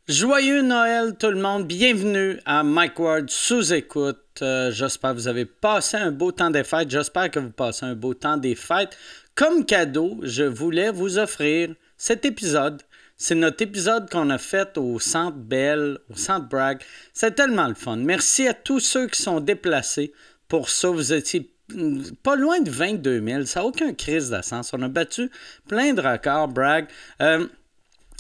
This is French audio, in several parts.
Joyeux Noël tout le monde, bienvenue à Mike Ward sous écoute. J'espère que vous avez passé un beau temps des fêtes, j'espère que vous passez un beau temps des fêtes. Comme cadeau, je voulais vous offrir cet épisode. C'est notre épisode qu'on a fait au Centre Bell, au Centre Bragg. C'est tellement le fun. Merci à tous ceux qui sont déplacés pour ça. Vous étiez pas loin de 22 000. Ça n'a aucun crise de sens. On a battu plein de records, Bragg.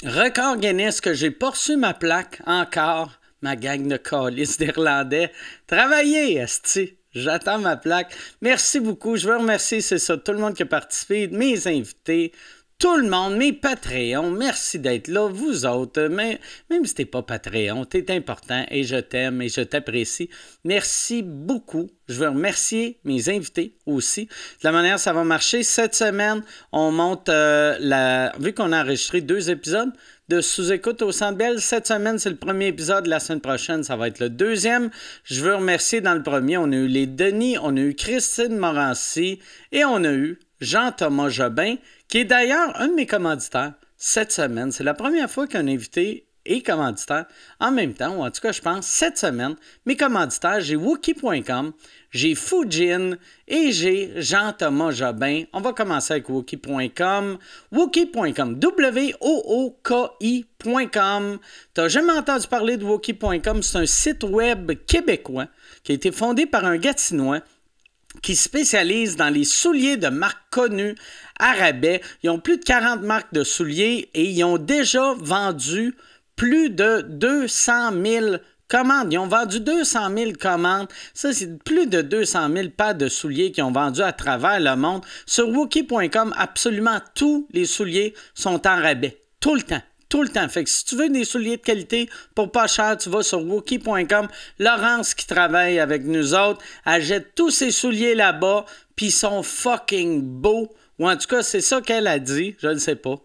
Record Guinness que j'ai pas reçu ma plaque encore, ma gang de calices d'Irlandais. Travaillez, esti. J'attends ma plaque. Merci beaucoup. Je veux remercier, c'est ça, tout le monde qui a participé, mes invités, tout le monde, mes Patreons. Merci d'être là, vous autres. Mais, même si t'es pas Patreon, t'es important et je t'aime et je t'apprécie. Merci beaucoup. Je veux remercier mes invités aussi. De la manière ça va marcher, cette semaine, on monte vu qu'on a enregistré 2 épisodes de sous-écoute au Centre Bell, cette semaine, c'est le premier épisode. La semaine prochaine, ça va être le deuxième. Je veux remercier dans le premier, on a eu les Denis, on a eu Christine Morancy et on a eu Jean-Thomas Jobin, qui est d'ailleurs un de mes commanditaires cette semaine. C'est la première fois qu'un invité est commanditaire en même temps, ou en tout cas, je pense, cette semaine. Mes commanditaires, j'ai Wookie.com, j'ai Fujin et j'ai Jean-Thomas Jobin. On va commencer avec Wookie.com. Wookie.com, W-O-O-K-I.com. T'as jamais entendu parler de Wookie.com? C'est un site web québécois qui a été fondé par un Gatinois qui spécialise dans les souliers de marques connues à rabais. Ils ont plus de 40 marques de souliers et ils ont déjà vendu plus de 200 000 commandes. Ils ont vendu 200 000 commandes. Ça, c'est plus de 200 000 paires de souliers qu'ils ont vendus à travers le monde. Sur Wookie.com, absolument tous les souliers sont en rabais. Tout le temps. Tout le temps. Fait que si tu veux des souliers de qualité pour pas cher, tu vas sur Wookie.com. Laurence qui travaille avec nous autres, elle jette tous ses souliers là-bas, puis ils sont fucking beaux. Ou en tout cas, c'est ça qu'elle a dit. Je ne sais pas.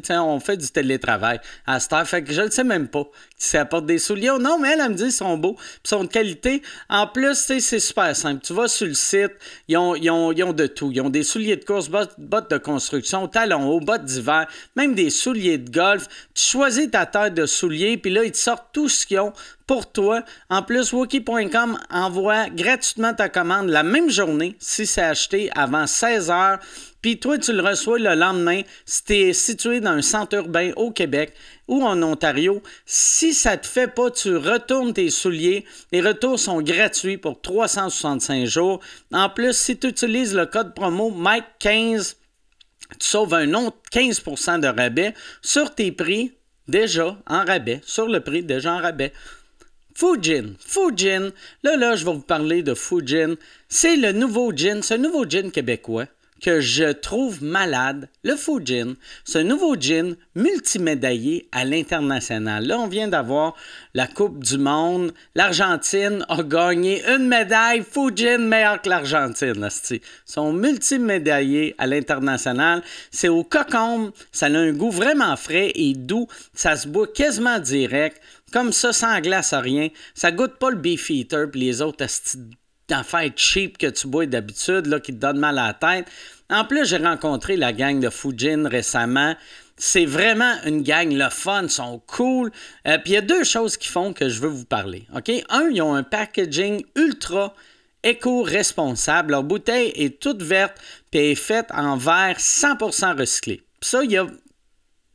On fait du télétravail à cette heure. Fait que je ne sais même pas si elle apporte des souliers ou non, mais elle me dit qu'ils sont beaux puis sont de qualité. En plus, c'est super simple. Tu vas sur le site, ils ont de tout. Ils ont des souliers de course, bottes de construction, talons hauts, bottes d'hiver, même des souliers de golf. Tu choisis ta taille de souliers, puis là, ils te sortent tout ce qu'ils ont pour toi. En plus, Wookie.com envoie gratuitement ta commande la même journée si c'est acheté avant 16 heures. Puis toi, tu le reçois le lendemain si tu es situé dans un centre urbain au Québec ou en Ontario. Si ça ne te fait pas, tu retournes tes souliers. Les retours sont gratuits pour 365 jours. En plus, si tu utilises le code promo Mike15, tu sauves un autre 15% de rabais sur tes prix déjà en rabais, sur le prix déjà en rabais. Fujin, là, je vais vous parler de Fujin. C'est le nouveau gin, c'est un nouveau gin québécois que je trouve malade. Le Fujin, c'est un nouveau gin multimédaillé à l'international. Là, on vient d'avoir la Coupe du Monde. L'Argentine a gagné une médaille. Fujin meilleur que l'Argentine. Ils sont multimédaillés à l'international. C'est au cocombe. Ça a un goût vraiment frais et doux. Ça se boit quasiment direct. Comme ça, sans glace, rien. Ça goûte pas le Beefeater et les autres d'affaires cheap que tu bois d'habitude, là, qui te donnent mal à la tête. En plus, j'ai rencontré la gang de Fujin récemment. C'est vraiment une gang, le fun, ils sont cool. Puis il y a 2 choses qui font que je veux vous parler. OK? Un, ils ont un packaging ultra éco-responsable. Leur bouteille est toute verte puis elle est faite en verre 100% recyclé. Puis ça, il y a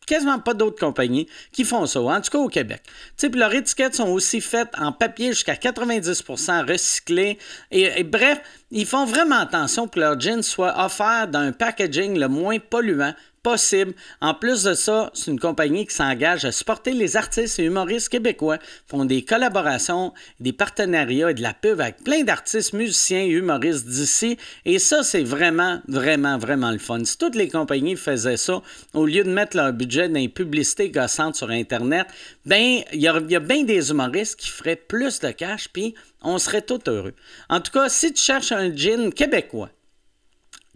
quasiment pas d'autres compagnies qui font ça, en tout cas au Québec. Puis leurs étiquettes sont aussi faites en papier jusqu'à 90% recyclé. Et bref, ils font vraiment attention pour que leur gin soit offert dans un packaging le moins polluant possible. En plus de ça, c'est une compagnie qui s'engage à supporter les artistes et humoristes québécois, font des collaborations, des partenariats et de la pub avec plein d'artistes, musiciens et humoristes d'ici. Et ça, c'est vraiment, vraiment, vraiment le fun. Si toutes les compagnies faisaient ça, au lieu de mettre leur budget dans les publicités gossantes sur Internet, ben, il y a bien des humoristes qui feraient plus de cash, puis on serait tous heureux. En tout cas, si tu cherches un gin québécois,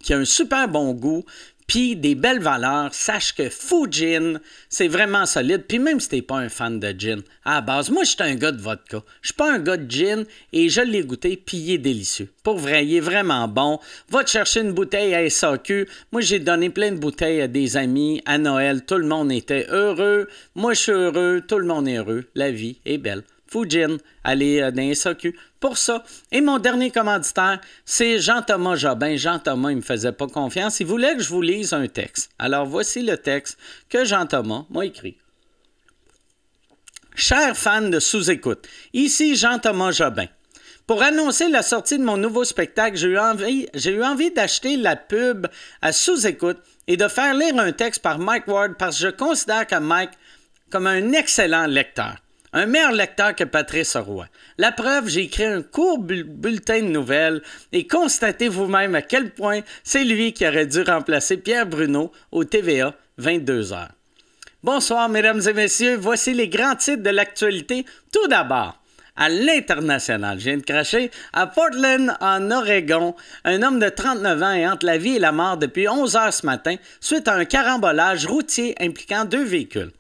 qui a un super bon goût, puis des belles valeurs, sache que Fujin, c'est vraiment solide. Puis même si t'es pas un fan de gin, à la base, moi, je suis un gars de vodka. Je suis pas un gars de gin et je l'ai goûté, puis il est délicieux. Pour vrai, il est vraiment bon. Va te chercher une bouteille à SAQ. Moi, j'ai donné plein de bouteilles à des amis à Noël. Tout le monde était heureux. Moi, je suis heureux. Tout le monde est heureux. La vie est belle. Fujin, allez dans SAQ pour ça. Et mon dernier commanditaire, c'est Jean-Thomas Jobin. Jean-Thomas, il ne me faisait pas confiance. Il voulait que je vous lise un texte. Alors, voici le texte que Jean-Thomas m'a écrit. Chers fans de sous-écoute, ici Jean-Thomas Jobin. Pour annoncer la sortie de mon nouveau spectacle, j'ai eu envie d'acheter la pub à sous-écoute et de faire lire un texte par Mike Ward parce que je considère que Mike comme un excellent lecteur. Un meilleur lecteur que Patrice Roy. La preuve, j'ai écrit un court bulletin de nouvelles et constatez vous-même à quel point c'est lui qui aurait dû remplacer Pierre Bruno au TVA 22h. Bonsoir, mesdames et messieurs. Voici les grands titres de l'actualité. Tout d'abord, à l'international, je viens de cracher, à Portland, en Oregon, un homme de 39 ans est entre la vie et la mort depuis 11 heures ce matin suite à un carambolage routier impliquant 2 véhicules.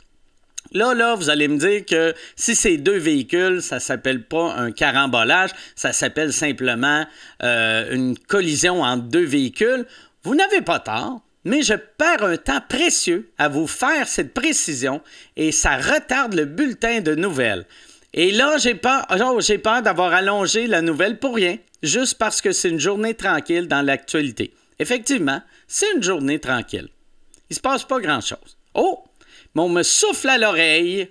Là, vous allez me dire que si c'est 2 véhicules, ça ne s'appelle pas un carambolage, ça s'appelle simplement une collision entre 2 véhicules. Vous n'avez pas tort, mais je perds un temps précieux à vous faire cette précision et ça retarde le bulletin de nouvelles. Et là, j'ai peur d'avoir allongé la nouvelle pour rien, juste parce que c'est une journée tranquille dans l'actualité. Effectivement, c'est une journée tranquille. Il ne se passe pas grand-chose. Oh! Mais on me souffle à l'oreille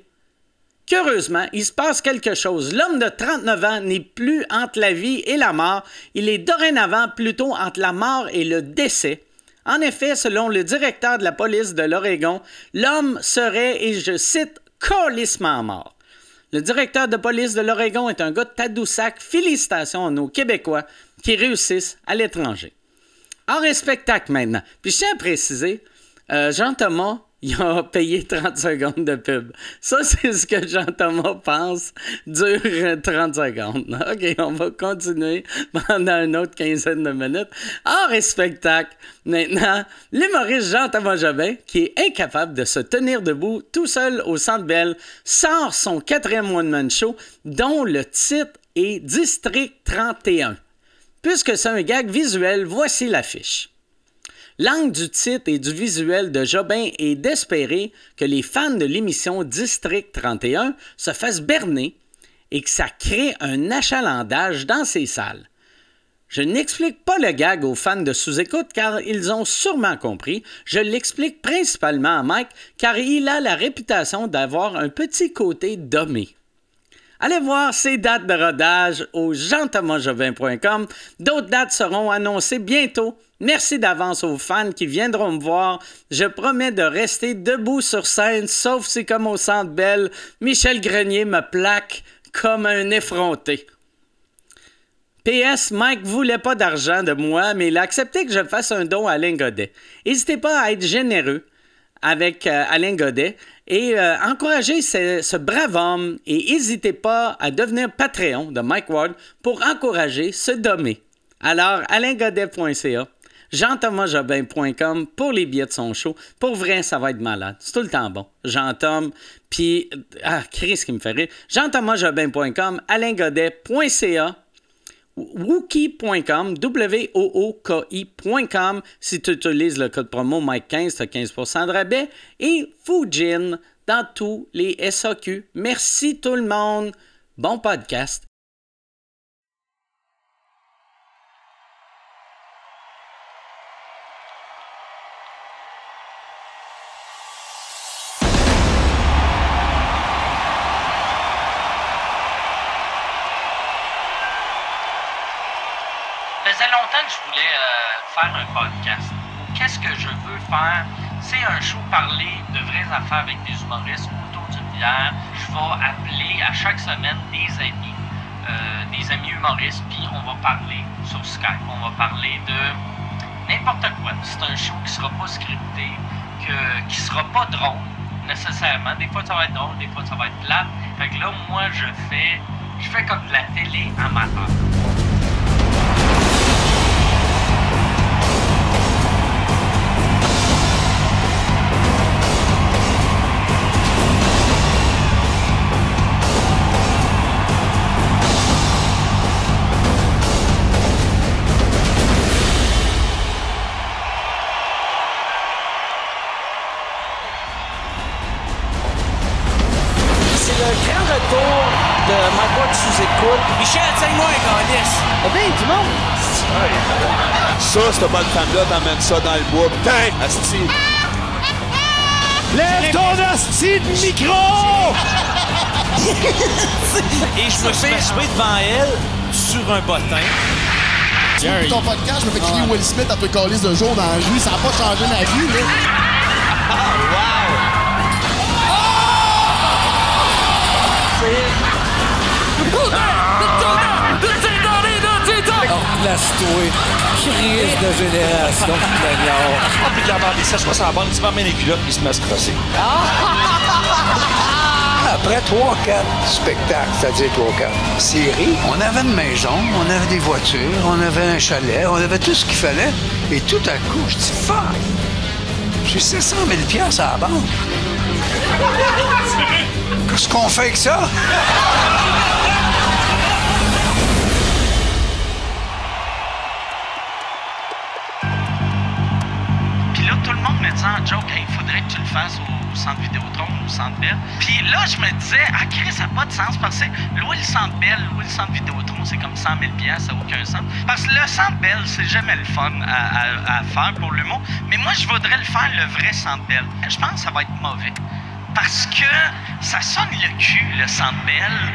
qu'heureusement, il se passe quelque chose. L'homme de 39 ans n'est plus entre la vie et la mort. Il est dorénavant plutôt entre la mort et le décès. En effet, selon le directeur de la police de l'Oregon, l'homme serait, et je cite, « calissement mort ». Le directeur de police de l'Oregon est un gars de Tadoussac. Félicitations à nos Québécois qui réussissent à l'étranger. Hors spectacle maintenant. Puis je tiens à préciser, Jean-Thomas, il a payé 30 secondes de pub. Ça, c'est ce que Jean-Thomas pense dure 30 secondes. OK, on va continuer pendant une autre quinzaine de minutes. Hors spectacle, maintenant, l'humoriste Jean-Thomas Jobin, qui est incapable de se tenir debout tout seul au Centre Bell, sort son 4e one-man show, dont le titre est District 31. Puisque c'est un gag visuel, voici l'affiche. L'angle du titre et du visuel de Jobin est d'espérer que les fans de l'émission District 31 se fassent berner et que ça crée un achalandage dans ces salles. Je n'explique pas le gag aux fans de sous-écoute car ils ont sûrement compris. Je l'explique principalement à Mike car il a la réputation d'avoir un petit côté dommé. Allez voir ces dates de rodage au jeanthomasjobin.com. D'autres dates seront annoncées bientôt. Merci d'avance aux fans qui viendront me voir. Je promets de rester debout sur scène, sauf si comme au Centre Bell, Michel Grenier me plaque comme un effronté. PS, Mike voulait pas d'argent de moi, mais il a accepté que je fasse un don à Alain Godet. N'hésitez pas à être généreux avec Alain Godet et encourager ce brave homme et n'hésitez pas à devenir Patreon de Mike Ward pour encourager ce dommé. Alors, alaingodet.ca, jeanthomasjobin.com pour les billets de son show. Pour vrai, ça va être malade. C'est tout le temps bon. Jean-Tom, puis... Chris qui me fait rire. jeanthomasjobin.com, alaingodet.ca, wookie.com, wooki.com. Si tu utilises le code promo Mike15, tu as 15% de rabais. Et Fujin dans tous les SAQ. Merci tout le monde. Bon podcast. Ça faisait longtemps que je voulais faire un podcast. Qu'est-ce que je veux faire? C'est un show parler de vraies affaires avec des humoristes autour d'une bière. Je vais appeler à chaque semaine des amis humoristes, puis on va parler sur Skype. On va parler de n'importe quoi. C'est un show qui sera pas scripté, qui sera pas drôle nécessairement. Des fois ça va être drôle, des fois ça va être plate. Fait que là, moi, je fais comme de la télé amateur. le tour de Mike Ward sous-écoute. Michel, tiens-moi un calice. Eh bien, du monde. Ça, cette bonne femme-là, t'emmènes ça dans le bois. Putain, asti. Lève ton asti de micro! Et je me fais jouer devant elle sur un bottin. Pour ton podcast, je me fais crier Will Smith un peu calice de jour dans la rue. Ça n'a pas changé ma vie, là. Place-toi. Crise de génération, Daniel. Ah, puis de la bande, ça, je crois que ça va il se met les culottes puis il se met à se crosser. Après 3-4 spectacles, c'est-à-dire 3-4 séries, on avait une maison, on avait des voitures, on avait un chalet, on avait tout ce qu'il fallait. Et tout à coup, je dis « Fuck! J'ai 700 000 $ à la banque. Qu'est-ce qu'on fait avec ça? » Puis là, tout le monde me disait en joke, hey, il faudrait que tu le fasses au centre Vidéotron ou au centre Bell. Puis là, je me disais, ah, Chris, ça n'a pas de sens parce que louer le centre Bell, louer le centre Vidéotron, c'est comme 100 000 $, ça n'a aucun sens. Parce que le centre Bell, c'est jamais le fun à faire pour l'humour. Mais moi, je voudrais le faire le vrai centre Bell. Je pense que ça va être mauvais. Parce que ça sonne le cul, le centre Bell.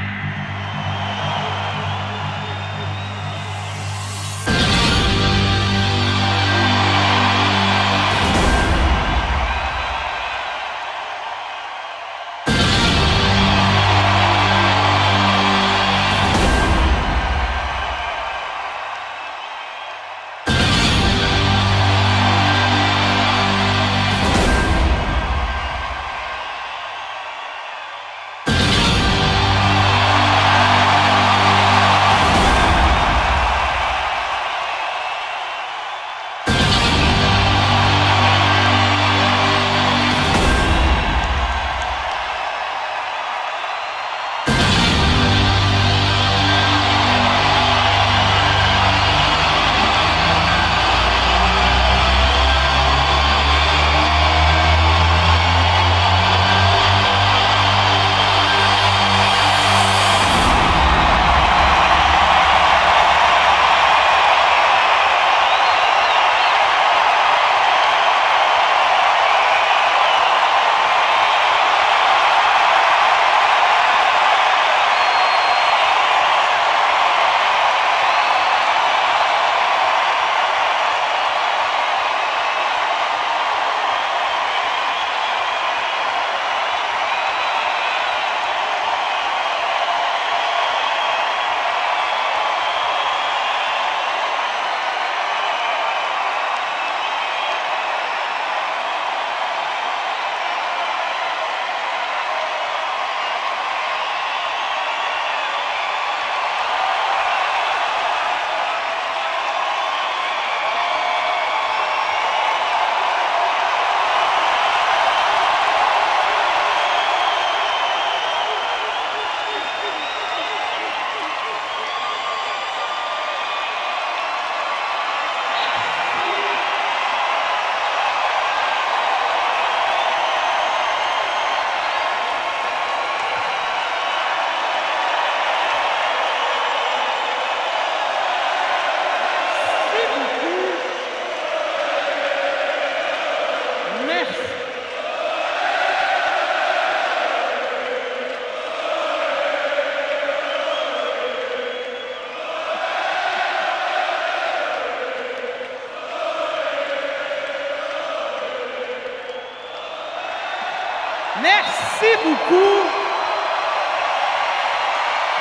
Merci beaucoup.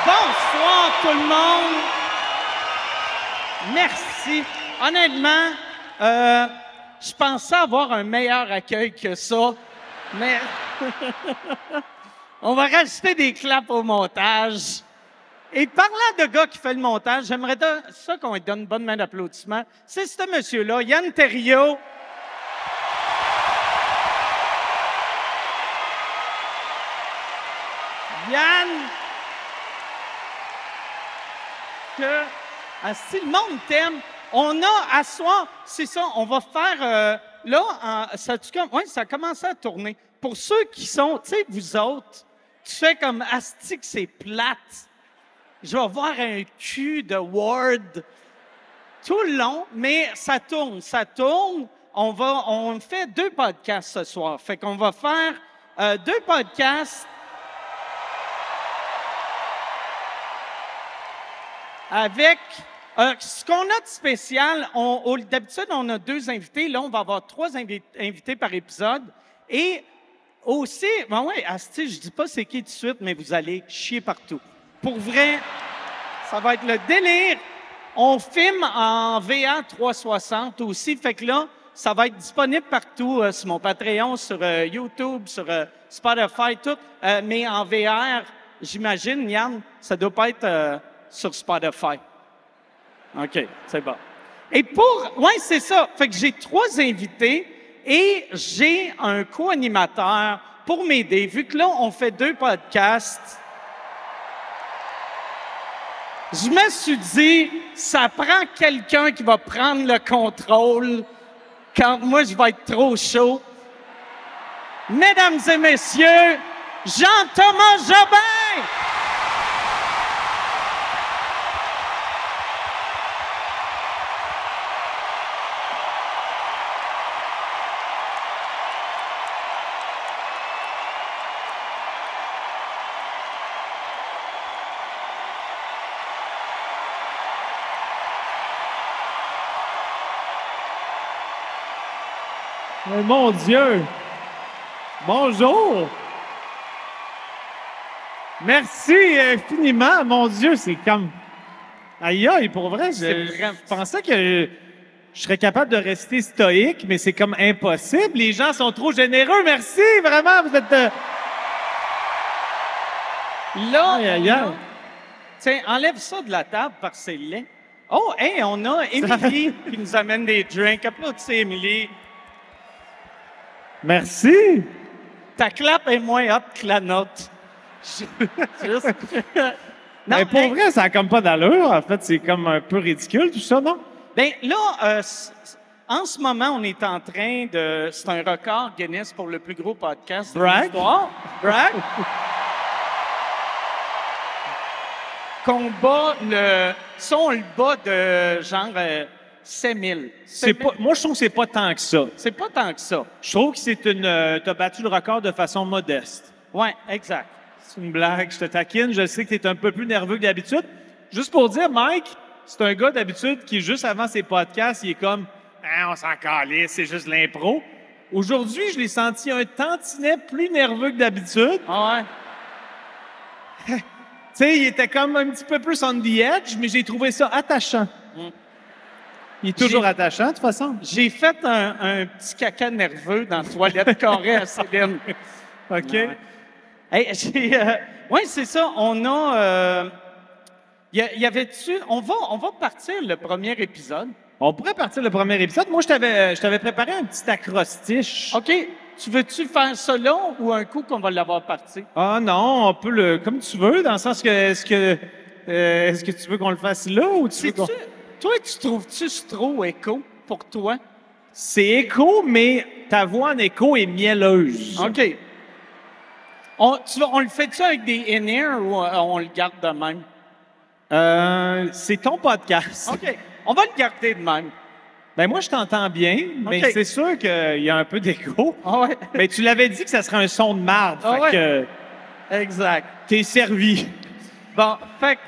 Bonsoir tout le monde. Merci. Honnêtement, je pensais avoir un meilleur accueil que ça, mais on va rajouter des claps au montage. Et parlant de gars qui fait le montage, j'aimerais ça qu'on lui donne une bonne main d'applaudissement. C'est ce monsieur-là, Yann Terriot. Yann, si le monde t'aime, on a à soir, c'est ça, on va faire, ça a commencé à tourner. Pour ceux qui sont, tu sais, vous autres, tu fais comme asti que c'est plate. Je vais voir un cul de Ward tout le long, mais ça tourne. On fait 2 podcasts ce soir. Fait qu'on va faire 2 podcasts avec ce qu'on a de spécial. D'habitude, on a 2 invités. Là, on va avoir 3 invités par épisode. Et aussi, ben ouais, asti, je dis pas c'est qui tout de suite, mais vous allez chier partout. Pour vrai, ça va être le délire. On filme en VA 360 aussi, fait que là, ça va être disponible partout sur mon Patreon, sur YouTube, sur Spotify, tout. Mais en VR, j'imagine, Yann, ça doit pas être sur Spotify. OK, c'est bon. Et ouais, c'est ça. Fait que j'ai 3 invités et j'ai un co-animateur pour m'aider. Vu que là, on fait 2 podcasts, je me suis dit, ça prend quelqu'un qui va prendre le contrôle quand moi, je vais être trop chaud. Mesdames et messieurs, Jean-Thomas Jobin! Mais mon Dieu! Bonjour! Merci infiniment, mon Dieu, c'est comme... Aïe, aïe, pour vrai, je pensais que je serais capable de rester stoïque, mais c'est comme impossible. Les gens sont trop généreux, merci, vraiment, vous êtes... Là, aïe, aïe, aïe. Tiens, enlève ça de la table parce que c'est laid. Oh, hey, on a Émilie qui nous amène des drinks. Applaudissez, Émilie. Merci! Ta clap est moins hot que la nôtre. Juste... Non, mais pour vrai, ça n'a comme pas d'allure. En fait, c'est comme un peu ridicule, tout ça, non? Bien, là, en ce moment, on est en train de... C'est un record Guinness pour le plus gros podcast de l'histoire. Brag! Qu'on bat le... Ça, on le bat de genre 7000. Moi, je trouve que c'est pas tant que ça. C'est pas tant que ça. Je trouve que c'est une... t'as battu le record de façon modeste. Oui, exact. C'est une blague, je te taquine. Je sais que tu es un peu plus nerveux que d'habitude. Juste pour dire, Mike, c'est un gars d'habitude qui, juste avant ses podcasts, il est comme « Ah, on s'en calisse, c'est juste l'impro. » Aujourd'hui, je l'ai senti un tantinet plus nerveux que d'habitude. Ah ouais? Tu sais, il était comme un petit peu plus on the edge, mais j'ai trouvé ça attachant. Il est toujours attachant, de toute façon. J'ai fait un petit caca nerveux dans la toilette carrée à Céline. OK. Ouais. Hey, oui, c'est ça. On a... y avait-tu... On va partir le premier épisode. On pourrait partir le premier épisode. Moi, je t'avais préparé un petit acrostiche. OK. Tu veux-tu faire ça là ou un coup qu'on va l'avoir parti? Ah non, on peut comme tu veux, dans le sens que est-ce que tu veux qu'on le fasse là ou tu veux qu'on... Toi, tu trouves-tu c'est trop écho pour toi? C'est écho, mais ta voix en écho est mielleuse. OK. On le fait-tu avec des in-ear ou on le garde de même? C'est ton podcast. OK. On va le garder de même. Ben moi, je t'entends bien, mais c'est sûr qu'il y a un peu d'écho. Ah ouais? Mais tu l'avais dit que ça serait un son de marde. Ah fait ouais? que exact. T'es servi. Bon, fait que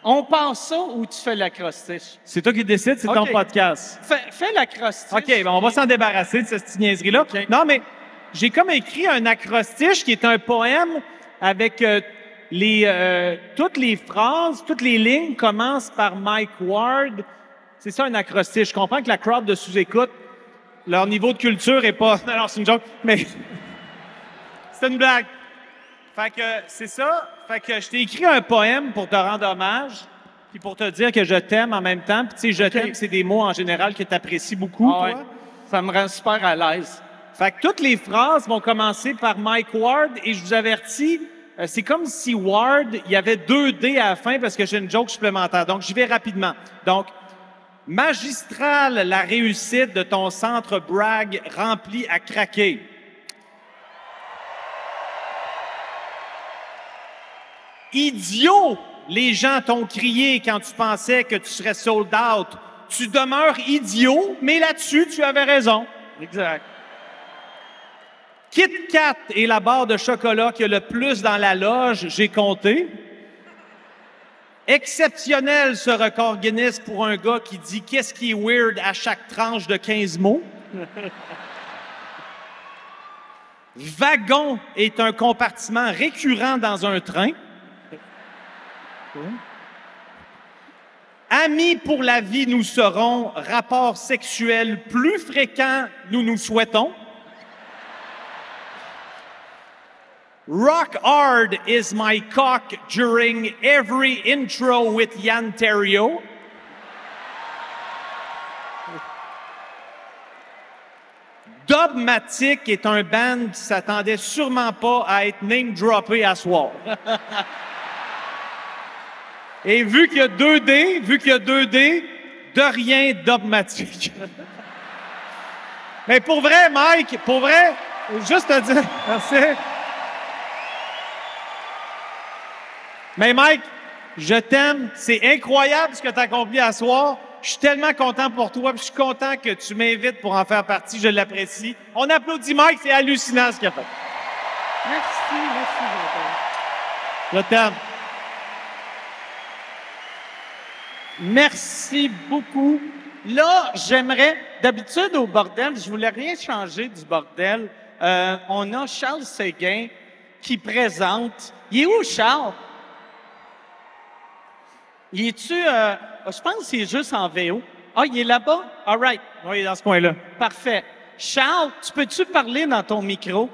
on passe ça ou tu fais l'acrostiche? C'est toi qui décides, c'est ton podcast. Fais l'acrostiche. OK, ben on va s'en débarrasser de cette petite niaiserie-là. Okay. Non, mais j'ai comme écrit un acrostiche qui est un poème avec toutes les phrases, toutes les lignes commencent par Mike Ward. C'est ça un acrostiche. Je comprends que la crowd de sous-écoute, leur niveau de culture est pas... Non, c'est une joke, mais c'est une blague. Fait que c'est ça. Fait que je t'ai écrit un poème pour te rendre hommage puis pour te dire que je t'aime en même temps. Puis tu sais, je t'aime, c'est des mots en général que tu apprécies beaucoup, toi. Ouais. Ça me rend super à l'aise. Fait que toutes les phrases vont commencer par Mike Ward et je vous avertis, c'est comme si Ward, il y avait 2 D à la fin parce que j'ai une joke supplémentaire. Donc, j'y vais rapidement. Donc, magistrale la réussite de ton centre Bragg rempli à craquer. Idiot! Les gens t'ont crié quand tu pensais que tu serais sold out. Tu demeures idiot, mais là-dessus, tu avais raison. Exact. Kit Kat est la barre de chocolat qui a le plus dans la loge, j'ai compté. Exceptionnel ce record Guinness pour un gars qui dit qu'est-ce qui est weird à chaque tranche de 15 mots. Wagon est un compartiment récurrent dans un train. Amis pour la vie, nous serons. Rapport sexuel plus fréquent, nous nous souhaitons. Rock hard is my cock during every intro with Yann Terriot. Dubmatic est un band qui s'attendait sûrement pas à être name-droppé à soir. Et vu qu'il y a 2D, de rien Dubmatic. Mais pour vrai, Mike, juste te dire, merci. Mais Mike, je t'aime. C'est incroyable ce que tu as accompli à soir. Je suis tellement content pour toi. Je suis content que tu m'invites pour en faire partie. Je l'apprécie. On applaudit Mike. C'est hallucinant ce qu'il a fait. Merci. Je t'aime. Merci beaucoup. Là, j'aimerais... D'habitude, au bordel, je voulais rien changer du bordel. On a Charles Séguin qui présente. Il est où, Charles? Il est-tu... je pense qu'il est juste en VO. Ah, il est là-bas? All right. Oui, il est dans ce coin-là. Parfait. Charles, tu peux-tu parler dans ton micro?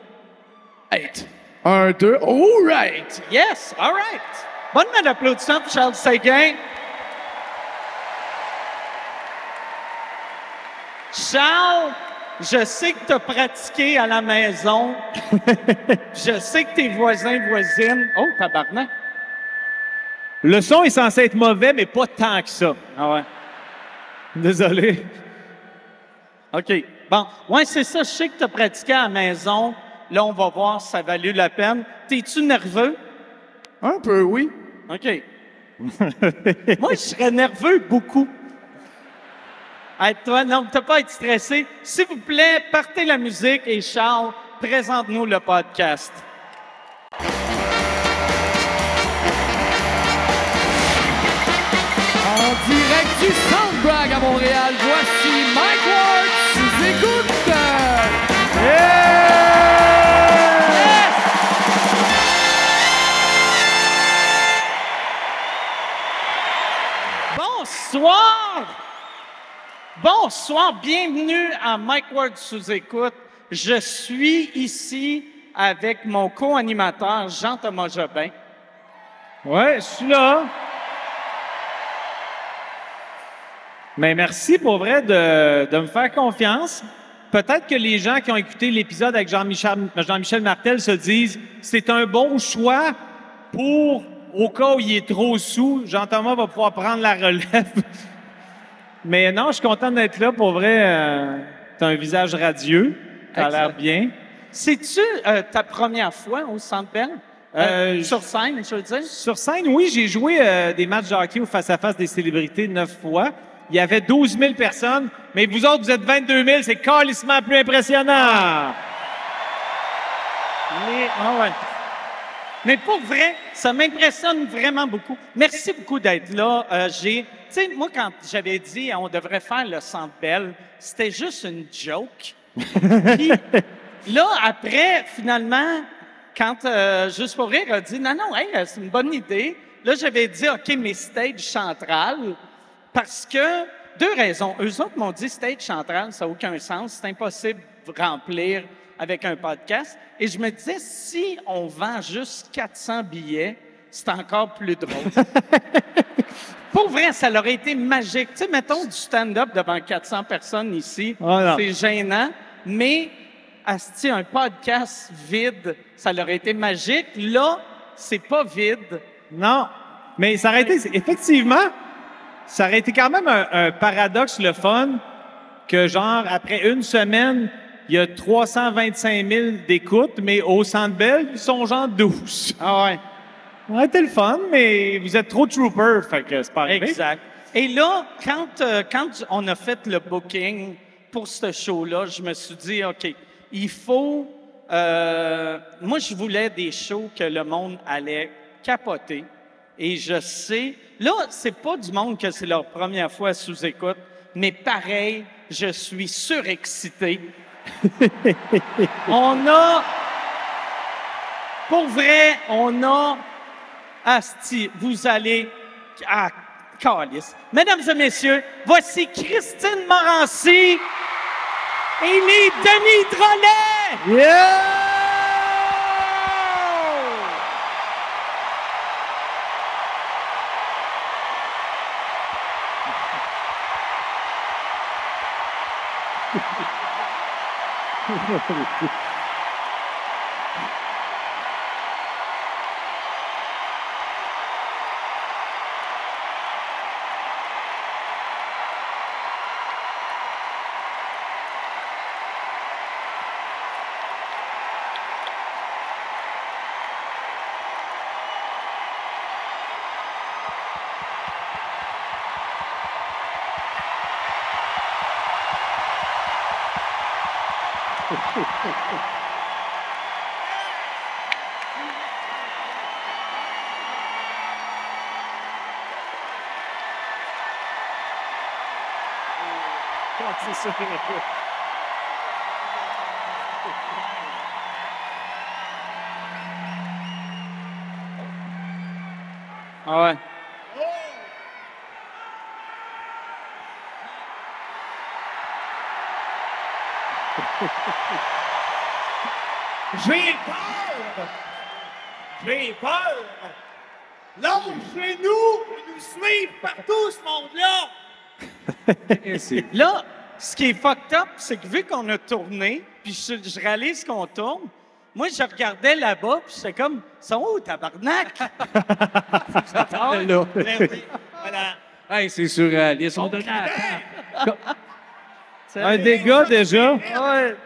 Right. 1, 2, all right. Yes, all right. Bonne main d'applaudissement pour Charles Séguin. Charles, je sais que tu as pratiqué à la maison. Je sais que tes voisins-voisines... Oh, tabarnak. Le son est censé être mauvais, mais pas tant que ça. Ah ouais. Désolé. OK. Bon. Ouais, c'est ça. Je sais que tu as pratiqué à la maison. Là, on va voir si ça valut la peine. T'es-tu nerveux? Un peu, oui. OK. Moi, je serais nerveux beaucoup. Hey, toi, non, t'as pas à être stressé. S'il vous plaît, partez la musique et Charles, présente-nous le podcast. En direct du Soundbrag à Montréal, voici Mike Ward sous écoute. Bonsoir! Bonsoir, bienvenue à Mike Ward sous écoute. Je suis ici avec mon co-animateur Jean-Thomas Jobin. Ouais, je suis là. Mais merci pour vrai de me faire confiance. Peut-être que les gens qui ont écouté l'épisode avec Jean-Michel Martel se disent c'est un bon choix pour, au cas où il est trop sous, Jean-Thomas va pouvoir prendre la relève. Mais non, je suis content d'être là. Pour vrai, t'as un visage radieux. T'as l'air bien. C'est-tu ta première fois au Centre Bell? Sur scène, je veux dire? Sur scène, oui. J'ai joué des matchs de hockey au face-à-face des célébrités 9 fois. Il y avait 12 000 personnes, mais vous autres, vous êtes 22 000. C'est calissement plus impressionnant. Mais pour vrai, ça m'impressionne vraiment beaucoup. Merci beaucoup d'être là. Tu sais, moi, quand j'avais dit on devrait faire le Centre Bell, c'était juste une joke. Puis là, après, finalement, quand Juste pour rire a dit non, hey, c'est une bonne idée, là, j'avais dit OK, mais stage central, parce que deux raisons. Eux autres m'ont dit stage central, ça n'a aucun sens, c'est impossible de remplir avec un podcast. Et je me disais, si on vend juste 400 billets, c'est encore plus drôle. Pour vrai, ça aurait été magique. Tu sais, mettons du stand-up devant 400 personnes ici, c'est gênant, mais asti, un podcast vide, ça aurait été magique. Là, c'est pas vide. Non, mais ça aurait été, effectivement, ça aurait été quand même un paradoxe le fun que, genre, après une semaine, il y a 325 000 d'écoutes, mais au Centre Bell, ils sont genre 12. Ah ouais. Ouais, c'était le fun, mais vous êtes trop trooper, fait que c'est pas arrivé. Exact. Et là, quand on a fait le booking pour ce show-là, je me suis dit, OK, il faut... moi, je voulais des shows que le monde allait capoter. Et je sais... Là, c'est pas du monde que c'est leur première fois sous-écoute, mais pareil, je suis surexcité. On a... Pour vrai, on a... Asti, vous allez... Ah, calice. Mesdames et messieurs, voici Christine Morancy et les Denis Drolet! Yeah! Ah ouais. J'ai peur! J'ai peur! Non, chez nous, ils nous suivent partout, ce monde-là! Là, ce qui est fucked up, c'est que vu qu'on a tourné, puis je réalise qu'on tourne, moi, je regardais là-bas, puis j'étais comme, « Sont où, tabarnak? » Là. Voilà. Hey, c'est surréaliste. On donne Un dégât déjà. Ouais.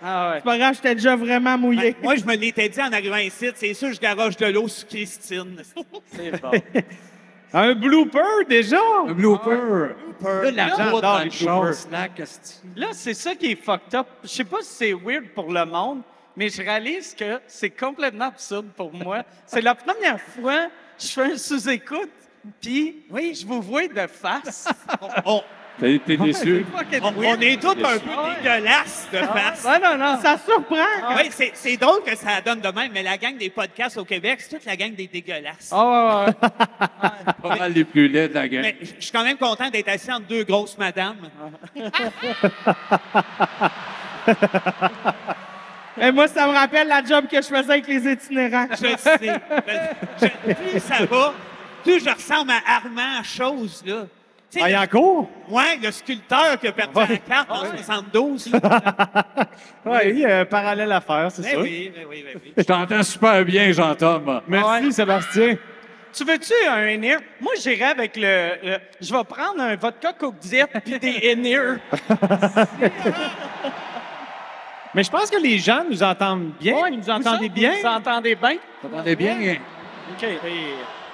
Ah ouais. C'est pas grave, j'étais déjà vraiment mouillé. Moi, je me l'étais dit en arrivant ici, c'est sûr, je garoche de l'eau sur Christine. C'est bon. Un blooper déjà. Un blooper. Là, la J'adore route dans les le char, bloopers. snack, asti. Là, c'est ça qui est fucked up. Je sais pas si c'est weird pour le monde, mais je réalise que c'est complètement absurde pour moi. C'est la première fois que je fais un sous-écoute, puis je vous vois de face. T'es déçu? On est tous un peu dégueulasses de face. Ouais, non. Ça surprend. Oui, c'est drôle que ça donne de même, mais la gang des podcasts au Québec, c'est toute la gang des dégueulasses. Ah ouais. Pas mal les plus laids de la gang. Mais je suis quand même content d'être assis entre deux grosses madames. Et moi, ça me rappelle la job que je faisais avec les itinérants. Je sais. Plus ça va, plus je ressemble à Armand Chose, là. Tu sais, Ah, il en cours? ouais, le sculpteur qui a perdu la carte en 72. là. Oui, parallèle à faire, c'est Ben ça. oui. Je t'entends super bien, Jean-Tom. Merci, Sébastien. Tu veux-tu un in-ear? Moi, j'irais avec le... Je vais prendre un vodka Coke Diet puis des in-ear. Mais je pense que les gens nous entendent bien. Ouais, Vous entendez bien? Vous entendez bien? T'entendais bien? OK.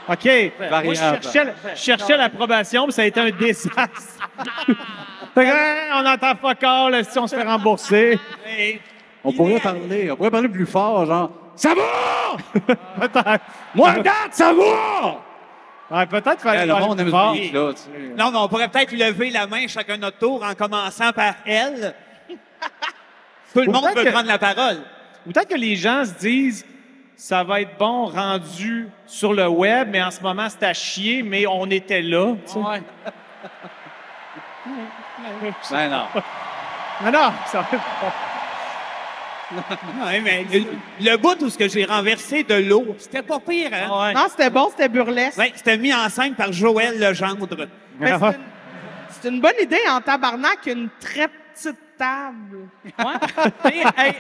OK. Moi, je cherchais l'approbation, mais ça a été un désastre. Fait que, on entend pas encore si on se fait rembourser. Hey, On pourrait parler plus fort, genre « Ça va! Peut-être. Moi, regarde, ça va! Ouais, peut-être fallait Le parler monde plus aime fort. ce beat, là, tu sais. non, mais on pourrait peut-être lever la main chacun notre tour en commençant par elle. Tout le Ou monde peut-être peut que- prendre la parole. Peut-être que les gens se disent ça va être bon rendu sur le web, mais en ce moment, c'est à chier, mais on était là. tu sais. Ouais. Ben non. Mais non, ça va être bon. Ouais, mais le bout où ce que j'ai renversé de l'eau, c'était pas pire, hein? Ouais. Non, c'était bon, c'était burlesque. Ouais, c'était mis en scène par Joël Legendre. Mais c'est une bonne idée en tabarnak, une très petite table. Ouais. Et, hey,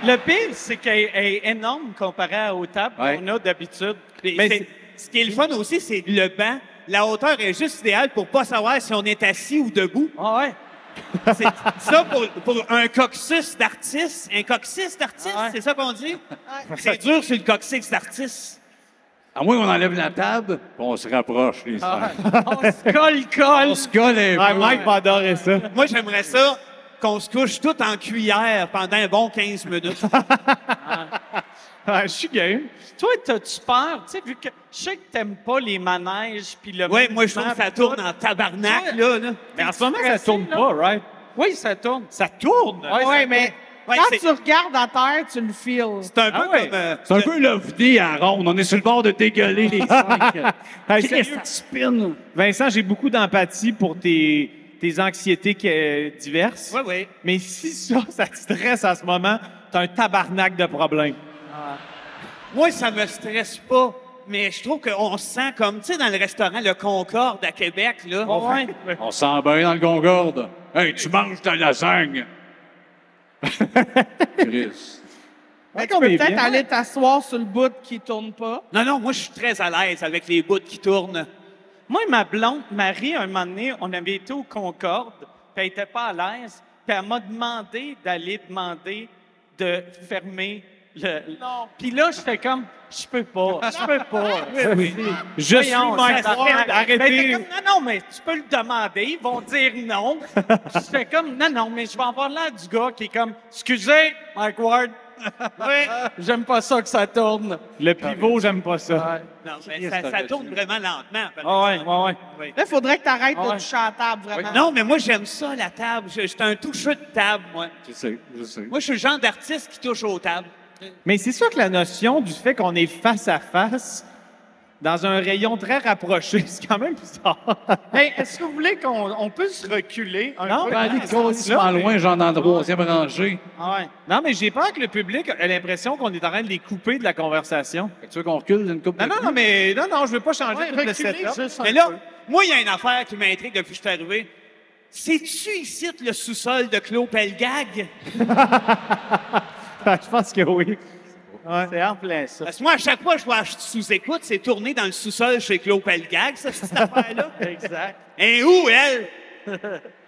le pire, c'est qu'elle est énorme comparée aux tables Ouais. qu'on a d'habitude. Mais ce qui est le fun aussi, c'est le banc. La hauteur est juste idéale pour pas savoir si on est assis ou debout. Ah ouais. C'est ça pour un coccyx d'artiste. Un coccyx d'artiste, Ouais. c'est ça qu'on dit? C'est dur sur le coccyx d'artiste. À moins qu'on enlève la table, puis on se rapproche, les frères. On se colle. On se colle un Ouais, peu. Mike va adorer ça. Moi, j'aimerais ça qu'on se couche tout en cuillère pendant un bon 15 minutes. Ouais, je suis game. Toi, t'as-tu peur? Tu sais, vu que je sais que t'aimes pas les manèges puis le Oui, moi, je trouve mouvement, que ça puis tourne tout. en tabarnak, Ouais. là. Mais en ce moment, ça stressé, tourne là. pas, right? Oui, ça tourne. Ça tourne? Ouais, mais Ouais, quand c'est- tu regardes à terre, tu le feels. C'est un peu Ah ouais. comme... C'est un peu l'OVNI à ronde. On est sur le bord de dégueuler les cinq. Hey, Qu'est-ce sérieux? que ça spin? Vincent, j'ai beaucoup d'empathie pour tes anxiétés diverses. Oui, oui. Mais si ça te stresse à ce moment, t'as un tabarnak de problèmes. Moi, ça me stresse pas. Mais je trouve qu'on se sent comme, tu sais, dans le restaurant Le Concorde à Québec, là. Ouais. On sent bien dans le Concorde. Hey, tu manges ta lasagne. Chris. Mais tu qu'on peux est peut-être bien. aller t'asseoir sur le bout qui tourne pas. Non, moi, je suis très à l'aise avec les bouts qui tournent. Moi, ma blonde, Marie, un moment donné, on avait été au Concorde, puis elle était pas à l'aise, puis elle m'a demandé d'aller demander de fermer le... Non. Puis là, je fais comme, je peux pas. Je suis Voyons, Mike ça Ward, fait- Ben, t'es arrêtez. comme, non, mais tu peux le demander, ils vont dire non. Je fais comme, non, mais je vais avoir l'air du gars qui est comme, excusez, Mike Ward, oui, j'aime pas ça que ça tourne. Le pivot, j'aime pas ça. Non, mais ça tourne vraiment lentement. par Ah ouais, exemple. ouais. Oui. Là, il faudrait que tu arrêtes Ouais. de toucher à la table, vraiment. Non, mais moi, j'aime ça, la table. J'étais un toucheux de table, moi. Je sais. Moi, je suis le genre d'artiste qui touche aux tables. Mais c'est sûr que la notion du fait qu'on est face à face, dans un rayon très rapproché, c'est quand même bizarre. Hey, est-ce que vous voulez qu'on peut se reculer un Non, peu? ben, Aller dans ce sens-là, complètement mais- loin, genre dans la troisième rangée. Ah ouais. Non, mais j'ai peur que le public ait l'impression qu'on est en train de les couper de la conversation. Tu veux qu'on recule d'une coupe Non, non, non, je veux pas changer Ouais, tout le reculer setup. juste un Mais là, peu. moi, il y a une affaire qui m'intrigue depuis que je suis arrivé. C'est-tu ici le sous-sol de Claude Pelgag? Je pense que oui. C'est en plein ça. Parce que moi, à chaque fois que je vois sous-écoute, c'est tourné dans le sous-sol chez Claude Pelgag, ça, cette affaire-là. Exact. Et où, elle?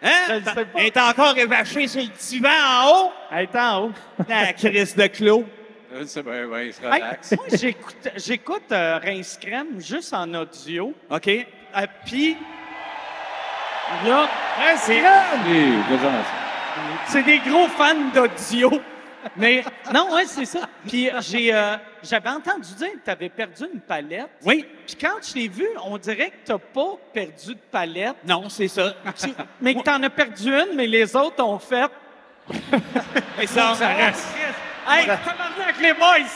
Hein? Je le sais pas. Elle est encore évachée sur le divan en haut? Elle est en haut. La crise de Claude. C'est bien, il se Hey, relaxe. moi, j'écoute Rince Crème juste en audio. OK. Puis, là, c'est des gros fans d'audio. Mais, non, ouais, c'est ça. Puis, j'avais entendu dire que tu avais perdu une palette. Oui. Puis, quand je l'ai vu, on dirait que tu n'as pas perdu de palette. Non, c'est ça. Mais que tu en as perdu une, mais les autres ont fait. Mais ça reste. Hey, tabarnak, les boys!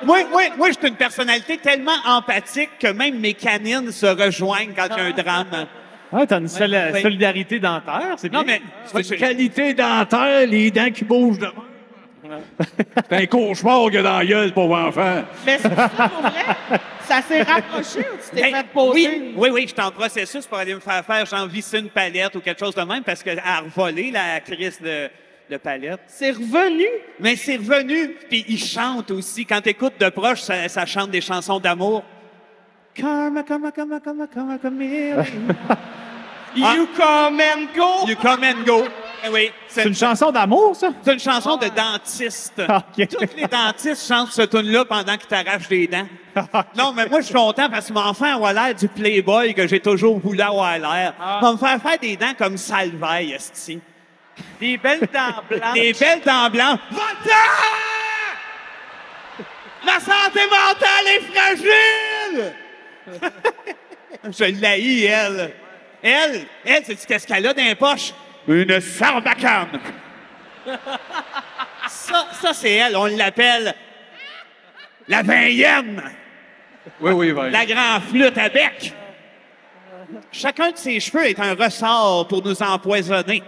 Oui. Moi, je suis une personnalité tellement empathique que même mes canines se rejoignent quand il y a un drame. Ah, t'as une solidarité dentaire, c'est bien. Non, mais C'est une qualité dentaire, les dents qui bougent de même. C'est un cauchemar qu'il y a dans la gueule, pauvre enfant. Mais c'est ça pour vrai? Ça s'est rapproché ou tu t'es Hey, fait poser? oui, je suis en processus pour aller me faire genre visser une palette ou quelque chose de même parce qu'elle a revolé la crise de palette. C'est revenu? Mais c'est revenu, puis il chante aussi. Quand t'écoutes de proche, ça chante des chansons d'amour. Karma, karma, karma, karma, karma, karma. You come and go! You come and go. Eh oui, C'est une chanson d'amour, ça? c'est une chanson de dentiste. OK. Tous les dentistes chantent ce tune-là pendant qu'ils t'arrachent des dents. Non, mais moi, je suis content parce que mon enfant a l'air du playboy que j'ai toujours voulu avoir l'air. Il va me faire des dents comme Salvaille, esti. Des belles dents blanches. Des belles dents blanches. Va-t'en! Ma santé mentale est fragile! Je l'haïs, elle. Elle, sais-tu qu'est-ce qu'elle a dans les poches? Une sarbacane. Ça, c'est elle. On l'appelle la vingtième. Oui, va. La grande flûte à bec. Chacun de ses cheveux est un ressort pour nous empoisonner.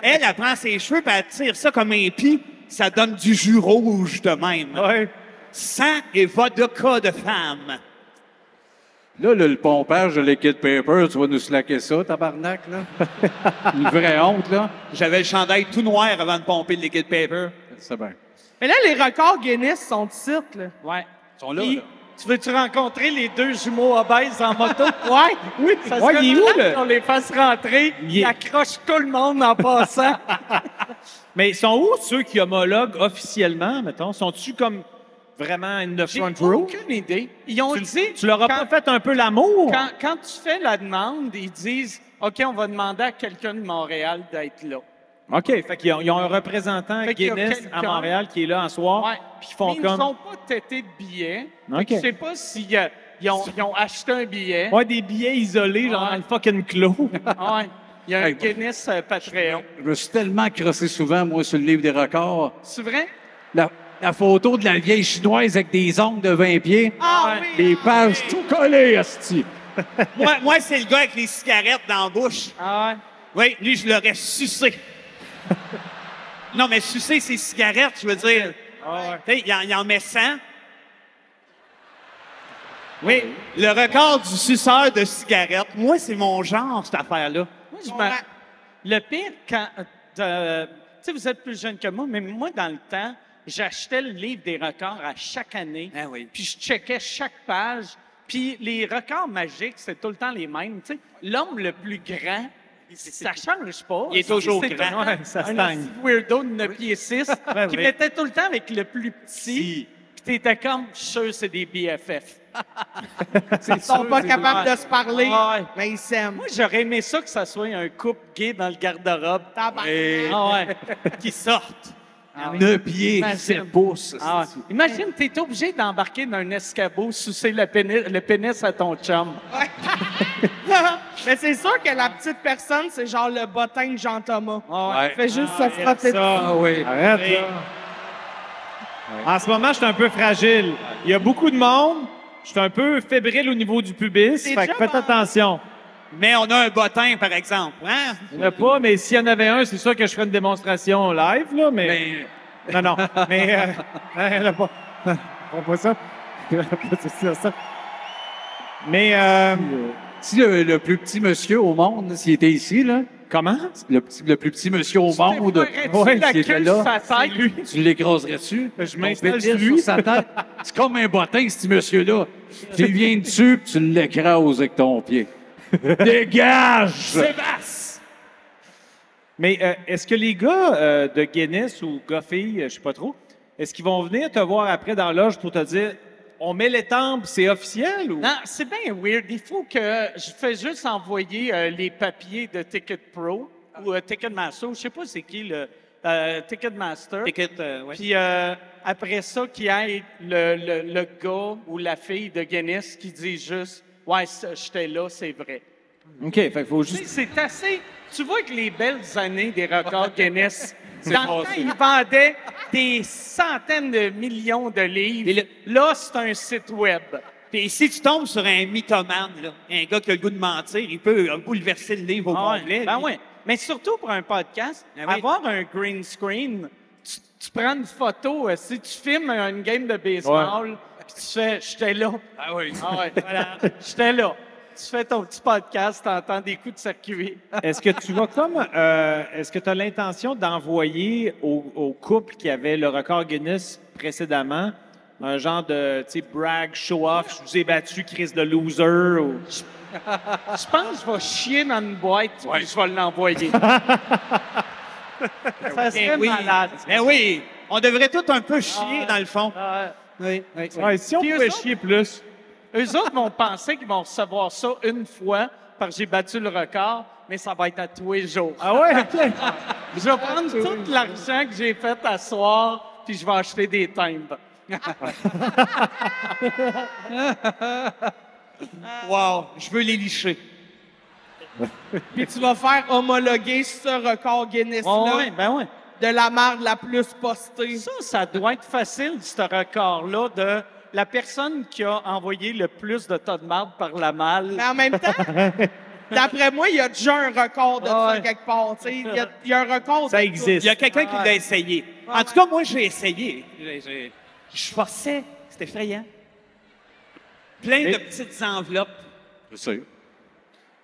Elle prend ses cheveux et elle tire ça comme un pis. Ça donne du jus rouge de même. Ouais. Sang et vodka de femme. Là, le pompage de liquid paper, tu vas nous slacker ça, tabarnak, là? Une vraie honte, là. J'avais le chandail tout noir avant de pomper le liquid paper. C'est bien. Mais là, les records Guinness sont ici, là. Ouais. Ils sont là, Puis, là. tu veux-tu rencontrer les deux jumeaux obèses en moto? Ouais. Oui, ça Ouais, serait il est où, malade le- qu'on les fasse rentrer. Ils accrochent tout le monde en passant. Mais ils sont où ceux qui homologuent officiellement, mettons? Sont-tu comme vraiment in the J'ai front row? aucune idée. Ils ont dit... Tu leur as pas fait un peu l'amour? Quand tu fais la demande, ils disent « OK, on va demander à quelqu'un de Montréal d'être là. » OK, fait qu'ils ont un représentant Fait qu'il y a Guinness à quelqu'un- Montréal qui est là en soir, Ouais. puis ils font Mais ils ne comme... sont pas têtés de billets. OK. Fait que je sais pas s'ils ils ont acheté un billet. Ouais, des billets isolés, genre dans le fucking clos. Ouais. Il y a un Guinness Patreon. Je me suis tellement crossé souvent, moi, sur le livre des records. C'est vrai? La photo de la vieille chinoise avec des ongles de 20 pieds. Ah oui! Les pages tout collées, asti. Moi, c'est le gars avec les cigarettes dans la bouche. Ah Oui, lui, je l'aurais sucé. Non, mais sucer ses cigarettes, je veux dire. Tu sais, il en met 100. Oui, le record du suceur de cigarettes. Moi, c'est mon genre, cette affaire-là. Moi, le pire, quand... tu sais, vous êtes plus jeune que moi, mais moi, dans le temps, j'achetais le livre des records à chaque année. Ah oui. Puis je checkais chaque page. Puis les records magiques, c'est tout le temps les mêmes. Tu sais, l'homme le plus grand, ça change pas. Il est toujours C'est grand. Ouais, ça un stagne. petit weirdo de 9 pieds 6 qui oui. mettait tout le temps avec le plus petit. Puis t'étais comme, je suis sûr, c'est des BFF. Ils sont pas capables de se parler, Ouais. mais ils s'aiment. Moi, j'aurais aimé ça que ça soit un couple gay dans le garde-robe. Ah ouais. Qui sortent. 9 pieds, Imagine. 7 pouces. Ah ouais. Imagine, t'es obligé d'embarquer dans un escabeau, sucer le pénis à ton chum. Mais c'est sûr que la petite personne, c'est genre le bottin de Jean-Thomas. Ouais. Il fait juste se frotter dessus. Ah oui. Arrête, là. En ce moment, je suis un peu fragile. Il y a beaucoup de monde. Je suis un peu fébrile au niveau du pubis. Fait que faites attention. Mais on a un bottin, par exemple. Hein? Il n'y en a pas, mais s'il y en avait un, c'est sûr que je ferais une démonstration live, là, mais... Non. Mais... il n'y en a pas. Pas ça. C'est ça. Mais... Si le plus petit monsieur au monde, s'il était ici, là, Comment? le plus petit monsieur au monde, Ouais, s'il était là, sa tête, lui. tu l'écraserais-tu? Je Ton m'installe pénis sur lui. sur sa tête. C'est comme un bottin, ce petit monsieur-là. Tu viens dessus, puis tu l'écrases avec ton pied. Dégage! Sébastien! Mais est-ce que les gars de Guinness ou gars-filles, je sais pas trop, est-ce qu'ils vont venir te voir après dans la loge pour te dire on met les tempes, c'est officiel ou? Non, c'est bien weird. Il faut que je fais juste envoyer les papiers de Ticket Pro ou Ticketmaster. Je sais pas c'est qui le Ticketmaster. Ouais. Puis après ça, qu'il y ait le gars ou la fille de Guinness qui dit juste ouais, j'étais là, c'est vrai. OK, fait qu'il faut Tu sais, juste... c'est assez. Tu vois que les belles années des records Guinness, dans le temps, ils vendaient des centaines de millions de livres. Là, c'est un site web. Puis si tu tombes sur un mythomane, là, un gars qui a le goût de mentir, il peut bouleverser le livre au complet. Ben lui. ouais. Mais surtout pour un podcast, Ben oui. avoir un green screen, tu prends une photo, si tu filmes une game de baseball, puis tu fais « j'étais là ». Ah oui. Ah ouais, voilà, j'étais là. Tu fais ton petit podcast, t'entends des coups de circuit. Est-ce que tu vas comme... est-ce que tu as l'intention d'envoyer au couple qui avait le record Guinness précédemment un genre de, tu sais, brag, show-off, je vous ai battu, Chris de loser, ou... Je pense que je vais chier dans une boîte, puis je vais l'envoyer. Ça serait malade. Ben oui, on devrait tout un peu chier dans le fond. Oui. Ouais, si on Puis eux pouvait autres- chier plus... Eux autres vont penser qu'ils vont recevoir ça une fois parce que j'ai battu le record, mais ça va être à tous les jours. Ah ouais? OK. Je vais prendre tout l'argent que j'ai fait à soir, puis je vais acheter des timbres. Wow, je veux les licher. Puis tu vas faire homologuer ce record Guinness-là Ouais, ben ouais. de la marde la plus postée. Ça doit être facile, ce record-là, de la personne qui a envoyé le plus de tas de marde par la malle. Mais en même temps, d'après moi, il y a déjà un record de ça Ouais. quelque part. tu sais. Il y a un record. Ça de existe. Il y a quelqu'un qui l'a essayé. En tout cas, moi, j'ai essayé. Je forçais. C'était effrayant. Plein de petites enveloppes. Je sais.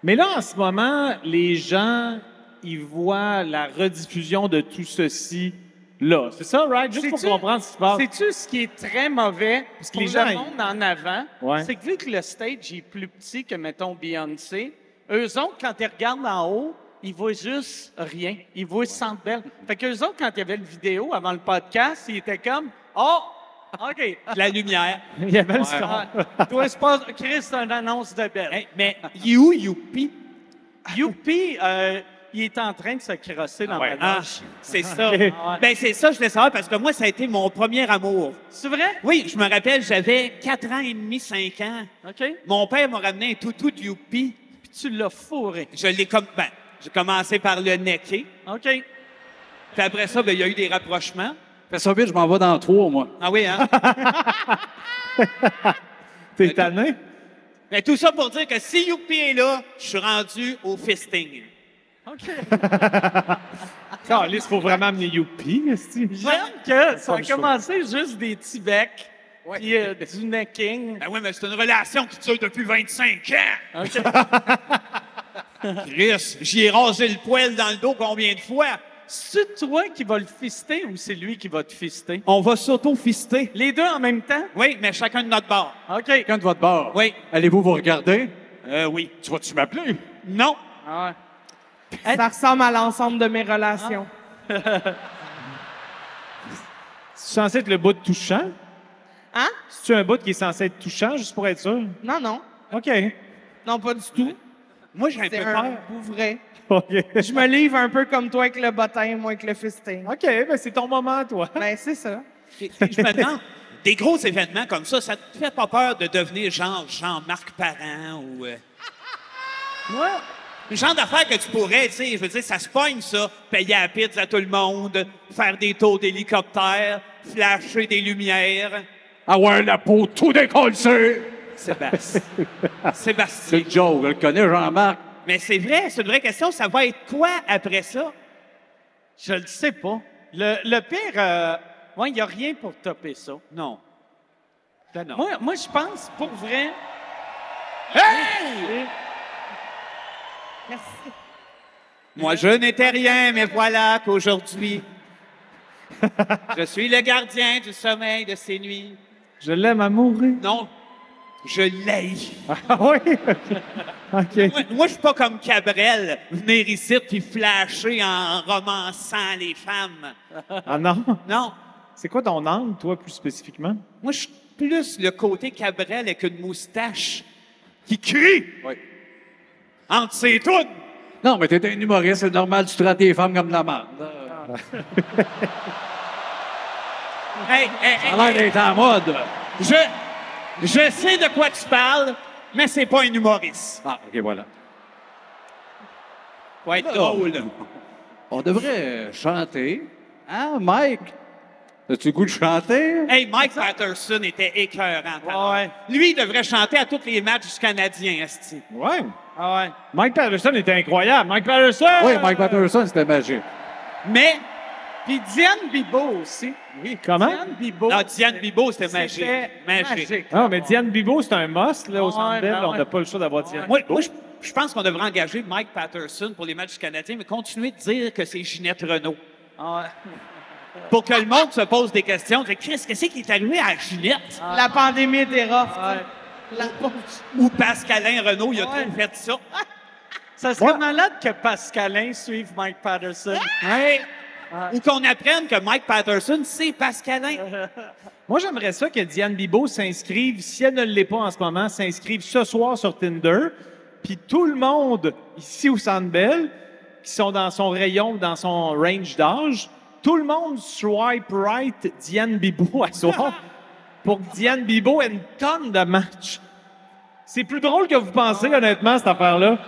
Mais là, en ce moment, les gens, ils voient la rediffusion de tout ceci là. C'est ça, right? Juste pour Sais-tu- comprendre ce qui se passe. Sais-tu ce qui est très mauvais que pour les le gens, monde en avant? Ouais. C'est que vu que le stage est plus petit que, mettons, Beyoncé, eux autres, quand ils regardent en haut, ils voient juste rien. Ils voient Centre Bell. Fait qu'eux autres, quand il y avait le vidéo avant le podcast, ils étaient comme « Oh, OK. De la lumière. Il y avait le son. Toi, c'est pas... Chris, c'est une annonce de belle. Hey, mais il est où, Youpi? Youpi, il est en train de se crosser dans ma Ah, loge. c'est ça. Ok. Ben, c'est ça, je voulais savoir, parce que moi, ça a été mon premier amour. C'est vrai? Oui, je me rappelle, j'avais 4 ans et demi, 5 ans. OK. Mon père m'a ramené un toutou de Youpi. Puis tu l'as fourré. Je l'ai comme... Ben, j'ai commencé par le necker. OK. Puis après ça, ben, il y a eu des rapprochements. Fais ça vite, je m'en vais dans 3, moi. Ah oui, hein? T'es tanné? Mais tout ça pour dire que si Youpi est là, je suis rendu au fisting. OK. Il faut vraiment amener Youpi, esti. J'aime que ça a Comme ça. commencé juste des petits becs, puis du necking. Ben oui, mais c'est une relation qui dure depuis 25 ans. OK. Chris, j'y ai rasé le poil dans le dos combien de fois? C'est toi qui vas le fister ou c'est lui qui va te fister? On va s'auto-fister. Les deux en même temps? Oui, mais chacun de notre bord. OK. Quand de votre bord. Oui. Allez-vous vous regarder? Oui. Tu vas-tu m'appeler? Non. Ah Ça ressemble à l'ensemble de mes relations. C'est censé être le bout de touchant? Hein? C'est-tu un bout qui est censé être touchant, juste pour être sûr? Non, non. OK. Non, pas du tout. Moi, j'ai un peu C'est peur. un bout vrai. OK. Je me livre un peu comme toi avec le bottin, moi avec le fisting. OK, ben c'est ton moment, toi. Ben, c'est ça. Je me demande, des gros événements comme ça te fait pas peur de devenir genre Jean-Marc Parent ou... Moi, Le genre d'affaires que tu pourrais, tu sais, je veux dire, ça se pogne, ça. Payer à la pizza à tout le monde, faire des tours d'hélicoptère, flasher des lumières. Avoir la peau tout décollée. Sébastien. C'est Sébastien. le joke, je le connais, Jean-Marc. Mais c'est vrai, c'est une vraie question. Ça va être quoi après ça? je le sais pas. Le pire, il n'y a rien pour topper ça. Non. Ben non. Moi, je pense, pour vrai... Hey! Merci. Moi, je n'étais rien, mais voilà qu'aujourd'hui, je suis le gardien du sommeil de ces nuits. Je l'aime à mourir. Non, je l'ai. Ah oui? OK. Moi, je suis pas comme Cabrel, venir ici puis flasher en romançant les femmes. Ah non? Non. C'est quoi ton angle, toi, plus spécifiquement? Moi, je suis plus le côté Cabrel avec une moustache qui crie Oui. entre ses toudes. Non, mais t'es un humoriste, c'est normal, tu traites les femmes comme de la merde. Hey, Ça a l'air d'être en mode. je sais de quoi tu parles, mais c'est pas un humoriste. Ah, OK, voilà. Faut être drôle. On devrait chanter. Hein, Mike? As-tu le goût de chanter? Hey, Mike Patterson était écœurant. Ouais. Lui, il devrait chanter à tous les matchs du Canadien, esti. Ouais. Ah ouais. Mike Patterson était incroyable. Mike Patterson! Oui, Mike Patterson, c'était magique. Mais, Puis Diane Bibo aussi. oui. Comment? Diane Bibo. Non, Diane Bibo, c'était magique. C'était magique. Non, mais Diane Bibo, c'est un must, là, au Ouais, Centre Bell. ben On ouais. n'a pas le choix d'avoir Diane Moi, Bibo. je pense qu'on devrait engager Mike Patterson pour les matchs du Canadien, mais continuer de dire que c'est Ginette Renault. Ah ouais. Pour que le monde se pose des questions. Qu'est-ce que c'est qui est arrivé à Ginette? La pandémie était rough. La Ou Pascalin Renault, il a Ouais. trop fait ça. Ça serait malade que Pascalin suive Mike Patterson. Ouais. Ou qu'on apprenne que Mike Patterson, c'est Pascalin. Moi, j'aimerais ça que Diane Bibo s'inscrive, si elle ne l'est pas en ce moment, s'inscrive ce soir sur Tinder. Puis tout le monde ici au Centre Bell, qui sont dans son rayon, dans son range d'âge, tout le monde swipe right Diane Bibo à soir pour que Diane Bibo ait une tonne de matchs. C'est plus drôle que vous pensez, honnêtement, cette affaire-là.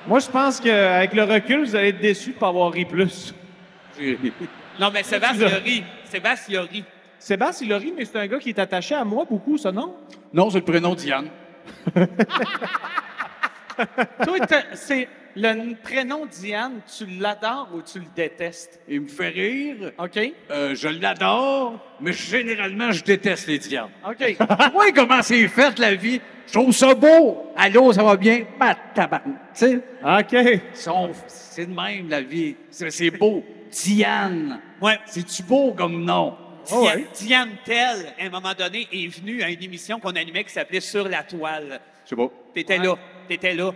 Moi, je pense qu'avec le recul, vous allez être déçus de ne pas avoir ri plus. Non, mais Sébastien il a ri. Sébastien il a ri. Sébastien, il a ri, mais c'est un gars qui est attaché à moi beaucoup, ça, non? Non, c'est le prénom Diane. Toi, c'est le prénom Diane, tu l'adores ou tu le détestes? Il me fait rire. OK? Je l'adore, mais généralement, je déteste les Dianes. OK. Oui, comment c'est fait, la vie? Je trouve ça beau. Allô, ça va bien? Ma tabarnak. Tu sais, OK. c'est de même, la vie. C'est beau. Diane. Ouais. C'est-tu beau comme nom? Diane Tell, à un moment donné, est venue à une émission qu'on animait qui s'appelait Sur la toile. Je sais pas. T'étais là. T'étais là.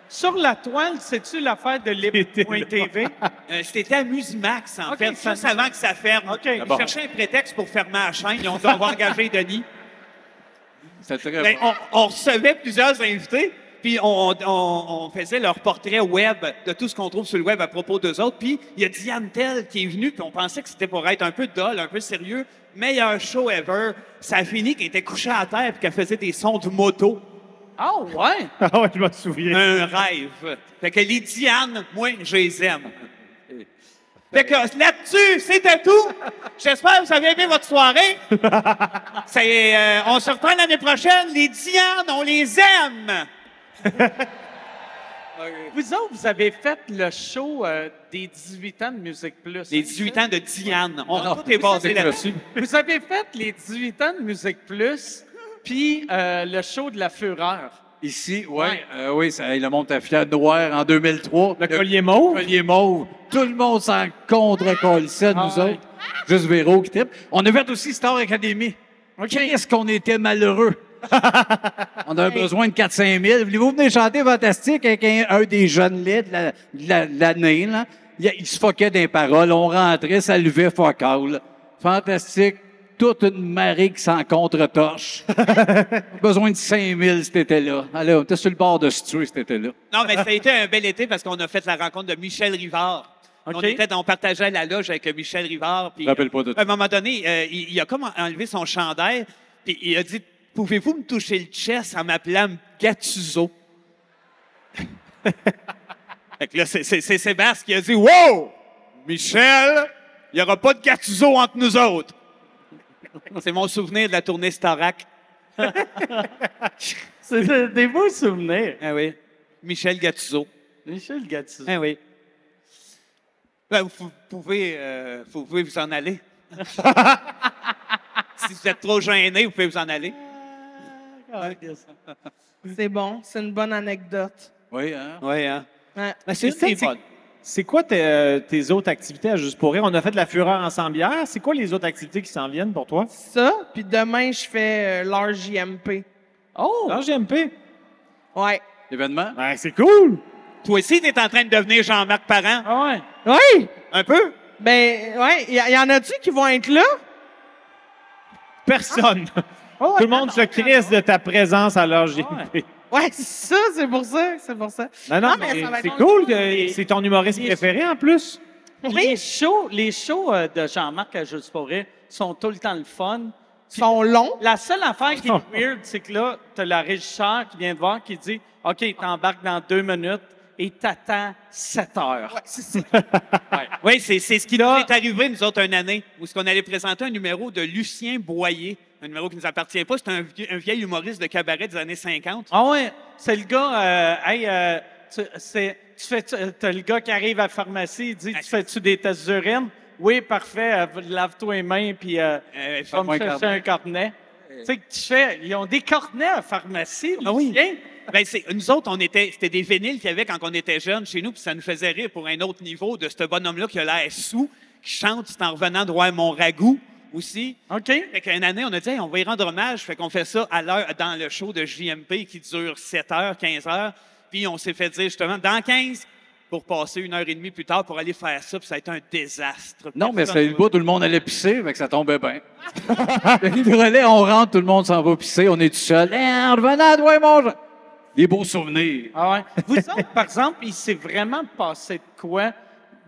Sur la toile, c'est-tu l'affaire de Lib.tv? C'était Amusemax, en OK, fait, juste avant que ça ferme. OK. Ils cherchaient un prétexte pour fermer la chaîne. Ils ont dû avoir engagé Denis. C'est très Ben, bon. on recevait plusieurs invités, puis on faisait leur portrait web de tout ce qu'on trouve sur le web à propos d'eux autres. Puis il y a Diane Tell qui est venue, puis on pensait que c'était pour être un peu dull, un peu sérieux. Meilleur show ever. Ça a fini qu'elle était couchée à terre puis qu'elle faisait des sons de moto. Ah, ouais? Ah ouais, je me souviens. Un rêve. Fait que les Diane, moi, je les aime. Fait que là-dessus, c'était tout. J'espère que vous avez aimé votre soirée. On se reprend l'année prochaine. Les Diane, on les aime. Vous autres, vous avez fait le show des 18 ans de Musique Plus. Les 18 ans de Diane. Non, Tout est basé là-dessus. Vous avez fait les 18 ans de Musique Plus, puis le show de la Fureur. Ici, oui, ça, le Montefiore noir en 2003. Le collier mauve? Le collier mauve. Tout le monde s'en contre-colissait, nous autres. Juste Véro qui tripe. On a fait aussi Star Academy. Qu'est-ce qu'on était malheureux. On avait besoin de 4-5 000. Voulez-vous venir chanter Fantastique avec un des jeunes laits de l'année, là? Il se foquait des paroles. On rentrait, ça levait fuck all. Fantastique. Toute une marée qui s'en contre-torche. Besoin de 5 000 cet été-là. Allez, on était sur le bord de se tuer cet été-là. Non, mais ça a été un bel été parce qu'on a fait la rencontre de Michel Rivard. On partageait la loge avec Michel Rivard. Puis, Je me rappelle pas de à un moment donné, il a comme enlevé son chandail, puis il a dit « Pouvez-vous me toucher le chest en m'appelant Gattuso? » Fait que là, c'est Sébastien qui a dit « Wow! Michel, il n'y aura pas de Gattuso entre nous autres. » C'est mon souvenir de la tournée Starac. C'est des beaux souvenirs. Ah oui. Michel Gattuso. Michel Gattuso. Ah oui. Ben, vous pouvez vous en aller. Si vous êtes trop gêné, vous pouvez vous en aller. C'est bon, c'est une bonne anecdote. Oui, hein? Oui, hein? Ouais. Ben, C'est quoi tes autres activités à Juste pour rire? On a fait de la fureur ensemble hier. C'est quoi les autres activités qui s'en viennent pour toi? Ça, puis demain, je fais l'RJMP. Oh! L'RJMP? Ouais. L'événement? Ben, c'est cool! Toi aussi, t'es en train de devenir Jean-Marc Parent. Ah ouais? Oui! Un peu? Ben, ouais. Y en a-tu qui vont être là? Personne. Oh, Tout le monde se crisse de ta présence à l'RJMP. Ouais, c'est ça, c'est pour ça. Non, Non, mais ça va c'est être cool. C'est ton humoriste préféré, en plus. Les shows de Jean-Marc à Juste pour rire sont tout le temps le fun. Ils sont longs. La seule affaire qui est weird, c'est que là, t'as le régisseur qui vient te voir qui dit « OK, t'embarques dans 2 minutes et t'attends 7 heures. » Ouais, c'est ça. Oui, c'est ce qui nous est arrivé, nous autres, une année, où on allait présenter un numéro de Lucien Boyer, un numéro qui ne nous appartient pas. C'est un vieil humoriste de cabaret des années 50. Ah ouais, c'est le gars, t'as le gars qui arrive à la pharmacie, il dit « Tu fais-tu des tests d'urine? » Oui, parfait, lave-toi les mains, puis va me chercher un cornet. Tu sais, que tu fais, ils ont des cornets à la pharmacie, Lucien. Ben, nous autres, c'était des vinyles qu'il y avait quand on était jeunes chez nous, puis ça nous faisait rire pour un autre niveau de ce bonhomme-là qui a l'air sous, qui chante « C'est en revenant de voir mon ragoût » aussi. OK. Fait qu'une année, on a dit hey, on va y rendre hommage, fait qu'on fait ça à l'heure dans le show de JMP qui dure 7 heures, 15 heures, puis on s'est fait dire justement, dans 15, pour passer 1h30 plus tard pour aller faire ça, puis ça a été un désastre. Non, mais c'est le bout, tout le monde allait pisser, fait que ça tombait bien. Le relais, on rentre, tout le monde s'en va pisser, on est tout seul. En revenant de voir mon... Des beaux souvenirs. Ah ouais. Vous autres, par exemple, il s'est vraiment passé de quoi?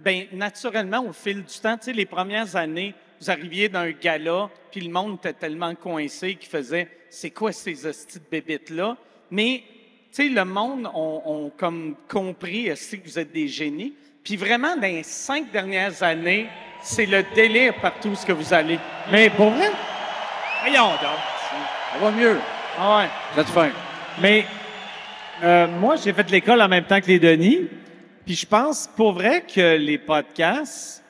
Bien, naturellement, au fil du temps, tu sais, les premières années, vous arriviez d'un gala, puis le monde était tellement coincé qu'il faisait « C'est quoi ces hosties de bébites-là? » Mais, tu sais, le monde ont comme compris aussi que vous êtes des génies. Puis vraiment, dans les 5 dernières années, c'est le délire partout ce que vous allez. Mais pour vrai? Voyons donc. Ça va mieux. Ah ouais. J'ai faim. Mais moi, j'ai fait l'école en même temps que les Denis. Puis je pense pour vrai que les podcasts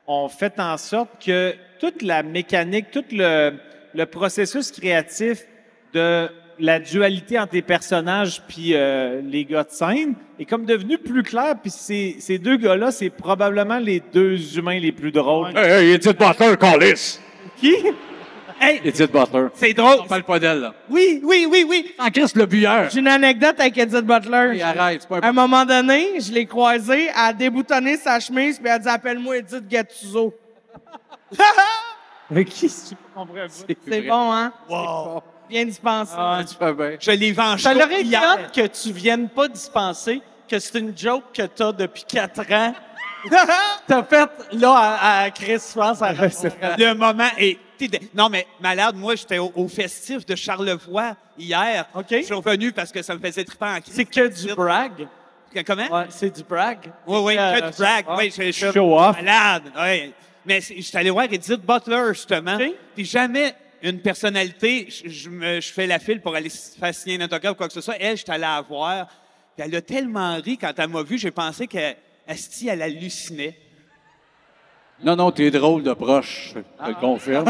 ont fait en sorte que toute la mécanique, tout le processus créatif de la dualité entre les personnages puis les gars de scène est comme devenu plus clair. Puis ces deux gars-là, c'est probablement les deux humains les plus drôles. Hey, il est pas un calice. Qui? Hey, Edith Butler. c'est drôle. On parle pas d'elle, là. Oui. En Christ, le buyeur. J'ai une anecdote avec Edith Butler. Hey, arrête, c'est pas À un moment donné, je l'ai croisée, elle a déboutonné sa chemise, puis elle a dit « Appelle-moi Edith Gattuso ». Mais qui c'est pas compris? C'est bon, hein? Wow. Bien dispensé. Tu fais bien. Je l'ai vendu Ça l'aurait été hier. hâte que tu viennes pas dispenser, que c'est une joke que t'as depuis 4 ans. T'as fait, là, à Chris, je pense, à Le moment est... Non, mais malade, moi, j'étais au festif de Charlevoix hier. OK. Je suis revenu parce que ça me faisait triper en crise. C'est que du brag. Comment? Ouais, c'est du brag. Oui, que du brag. Oui, je suis Show-off. malade. Oui. Mais je suis allé voir Edith Butler, justement. OK. Puis jamais une personnalité, je fais la file pour aller faire signer un autographe ou quoi que ce soit. Elle, je suis allé la voir. Puis elle a tellement ri quand elle m'a vu, j'ai pensé qu'elle hallucinait. Non, t'es drôle de proche, je te le confirme.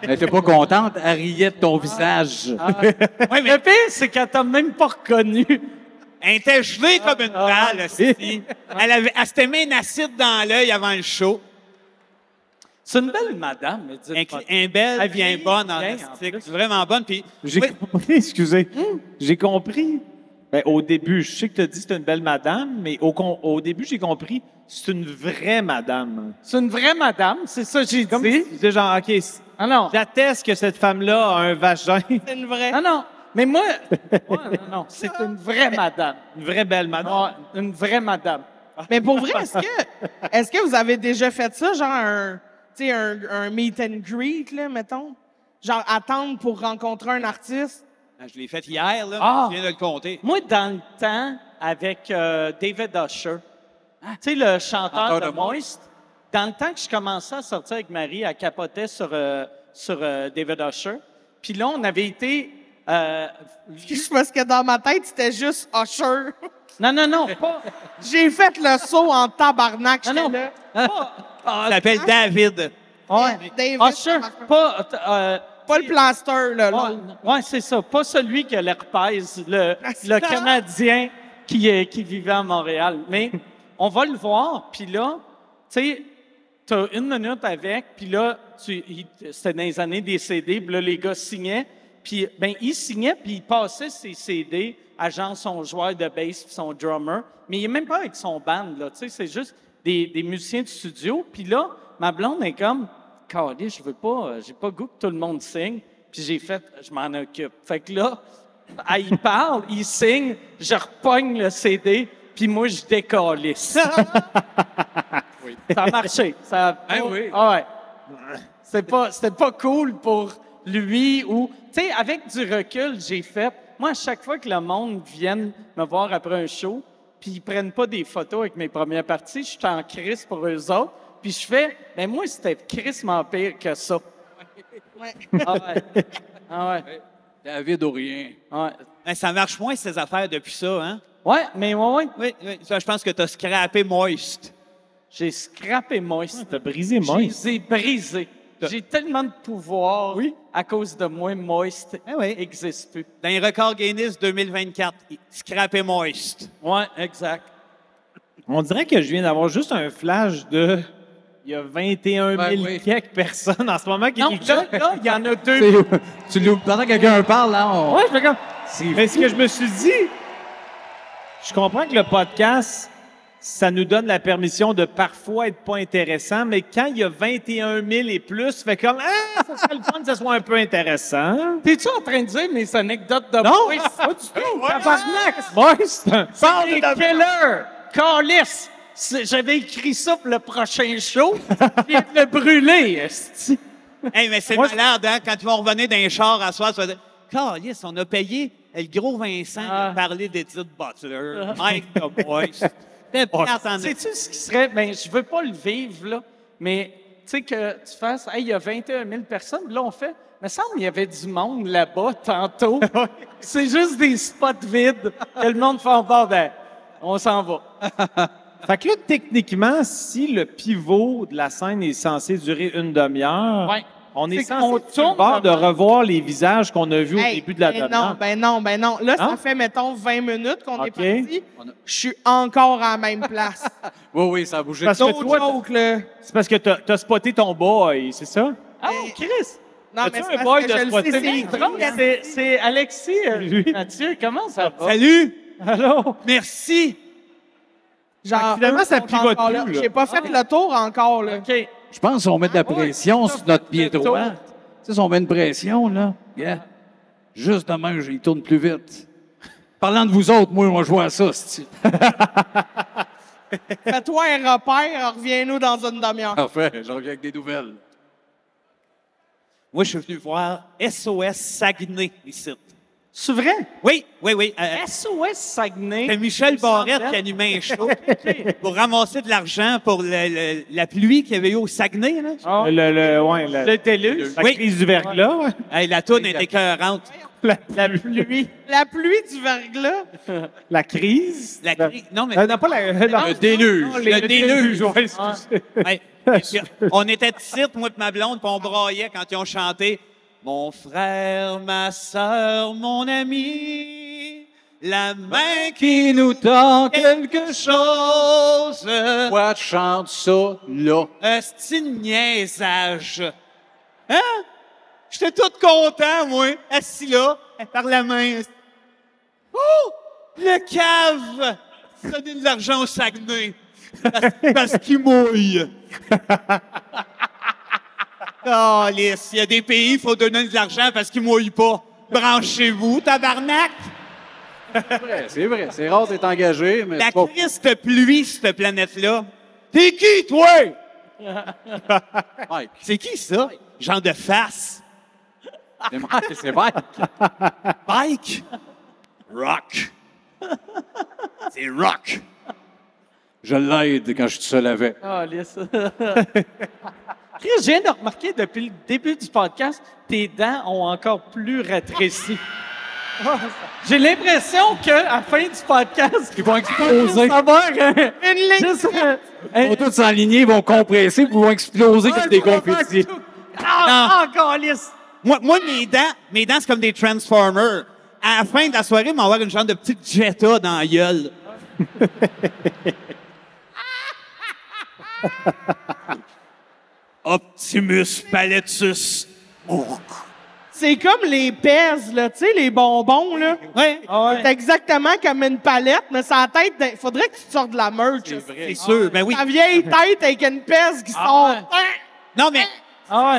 Elle était pas contente, elle riait de ton visage. Ouais, mais Le pire, c'est qu'elle t'a même pas reconnu. elle était gelée comme une balle, esti. Elle s'était mis une acide dans l'œil avant le show. C'est une belle madame, Edith Butler. Un belle, Elle puis un vieillit bonne en bien, en astique. plus. C'est vraiment bonne. Puis, J'ai oui, compris, excusez. J'ai compris. Ben, au début, je sais que tu as dit que c'est une belle madame, mais au début, j'ai compris c'est une vraie madame. C'est une vraie madame, c'est ça que j'ai Comme dit. si c'était genre, OK, Ah non. j'atteste que cette femme-là a un vagin. C'est une vraie. Ah non. Mais moi, non, c'est une vraie madame. Une vraie belle madame. Ouais, une vraie madame. Mais pour vrai, est-ce que vous avez déjà fait ça, genre un meet and greet, là, mettons? Genre attendre pour rencontrer un artiste? je l'ai fait hier, là. Ah. Je viens de le compter. Moi, dans le temps, avec David Usher, tu sais, le chanteur de Moist, dans le temps que je commençais à sortir avec Marie, elle capotait sur David Usher. Puis là, on avait été... Je pense que dans ma tête, c'était juste Usher. Non, pas... J'ai fait le saut en tabarnak, Non, j'étais non. là. Il s'appelle David. Ouais. David, Usher, pas le plaster, là. l'autre. Ouais, c'est ça. Pas celui qui a l'herpès, le Canadien qui vivait à Montréal. Mais on va le voir, puis là, tu sais, t'as 1 minute avec, puis là, c'était dans les années des CD, puis là, les gars signaient, puis ben ils signaient, puis ils passaient ses CD à genre son joueur de bass puis son drummer, mais il est même pas avec son band, là, tu sais, c'est juste des musiciens de studio, puis là, ma blonde est comme... Calé, je veux pas, j'ai pas goût que tout le monde signe. Puis j'ai fait, je m'en occupe. Fait que là, il parle, il signe, je repogne le CD, puis moi, je décalisse. Oui. Ça a marché. Ça a pas, oui. Ah ouais. C'était pas cool pour lui ou... Tu sais, avec du recul, j'ai fait... Moi, à chaque fois que le monde vienne me voir après un show, puis ils prennent pas des photos avec mes premières parties, je suis en crise pour eux autres. Puis je fais, mais moi, c'était crissement pire que ça. Ouais. Ah ouais. Ah ouais. David ou rien. Ouais. Ben, ça marche moins, ces affaires, depuis ça, hein? Ouais, mais ouais. Oui. Ça, je pense que tu as scrappé Moist. J'ai scrappé Moist. T'as brisé Je Moist. les ai brisés. J'ai tellement de pouvoir à cause de moi, Moist oui. n'existe plus. Dans les records Guinness 2024, scrappé Moist. Ouais, exact. On dirait que je viens d'avoir juste un flash de... Il y a 21 000 quelques personnes en ce moment qui Non, écoutent. là, il y en a 2. Tu l'ouvres pendant que quelqu'un parle, là. Ouais, je fais comme... Mais ce que je me suis dit, je comprends que le podcast, ça nous donne la permission de parfois être pas intéressant, mais quand il y a 21 000 et plus, ça fait comme, ça serait le fun que ça soit un peu intéressant. T'es-tu en train de dire mes anecdotes de Non, Moist? pas du tout. Tabarnak! Moist! Parle de Keller! Carlis! J'avais écrit ça pour le prochain show. Je viens de le brûler, esti. Hey, mais c'est malade, hein? Quand ils vont revenir d'un char à soir, tu vas dire, Calisse, on a payé le gros Vincent de parler d'Edith Butler, Mike the Moist. C'était plate en Sais-tu ce qui serait... Ben, je veux pas le vivre, là, mais tu sais que tu fasses... Hey, il y a 21 000 personnes. Là, on fait... Il me semble qu'il y avait du monde là-bas tantôt. C'est juste des spots vides. Que le monde fait bon, ben, on s'en va. Fait que là, techniquement, si le pivot de la scène est censé durer 1 demi-heure, on est censé sur le bord de revoir les visages qu'on a vus au début de la demi-heure. Ben non. Là, ça fait, mettons, 20 minutes qu'on est parti. Je suis encore à la même place. Oui, ça a bougé. Parce que toi, c'est parce que t'as spoté ton boy, c'est ça? Ah, Chris! Non, mais As-tu c'est un boy de parce que je le sais, Spotify? c'est drôle, qui. c'est Alexis. Mathieu, comment ça va? Salut! Allô? Merci! Genre, finalement, eux ça sont pivote encore là. plus, là. J'ai pas fait le tour encore, là. OK. Je pense qu'on met de la pression sur notre pied droit. Tu sais, si on met une pression, là, yeah. Juste demain, il tourne plus vite. Parlant de vous autres, moi, je vois à ça, c'ti. Fais-toi un repère, reviens-nous dans une demi-heure. Parfait, je reviens avec des nouvelles. Moi, je suis venu voir SOS Saguenay, ici. C'est vrai? Oui. SOS Saguenay. C'est Michel Barrette qui animait un show pour ramasser de l'argent pour la pluie qu'il y avait eu au Saguenay. Là. Le déluge. La crise du verglas. Ouais. Hey, la toune était écœurante. La pluie. La pluie du verglas. La crise. Non, mais... Non, pas Le déluge. Non, Le déluge. Ouais, excusez. Ouais. On était ici, moi et ma blonde, puis on braillait quand ils ont chanté « Mon frère, ma sœur, mon ami, la main qui nous tend quelque chose. » Pourquoi tu chantes ça, là? C'est une niaisage. Hein? J'étais tout content, moi, assis là, par la main. Oh! Le cave! Donner de l'argent au Saguenay. Parce qu'il mouille. Oh, lisse, il y a des pays, il faut donner de l'argent parce qu'ils mouillent pas. Branchez-vous, tabarnak! C'est vrai. C'est rare d'être engagé, mais La c'est pas... triste pluie, cette planète-là. T'es qui, toi? Mike. C'est qui, ça? Genre de face. C'est Mike. Mike? Rock. C'est rock. Je l'aide quand je suis seul avec. Ah, lisse. Chris, je viens de remarquer depuis le début du podcast, tes dents ont encore plus rétréci. J'ai l'impression qu'à la fin du podcast, Ils vont exploser. ça va avoir Une ligne. juste, Ils vont tous s'aligner, ils vont compresser, puis ils vont exploser comme des confettis. encore lisse. Moi, mes dents, c'est comme des Transformers. À la fin de la soirée, ils vont avoir une genre de petite Jetta dans la gueule. Optimus Paletus. C'est comme les pèses, là, tu sais, les bonbons, là. Ouais. C'est exactement comme une palette, mais sa tête, il faudrait que tu te sortes de la merch. C'est sûr, ben oui. Ta vieille tête avec une pèse qui sort. Non, mais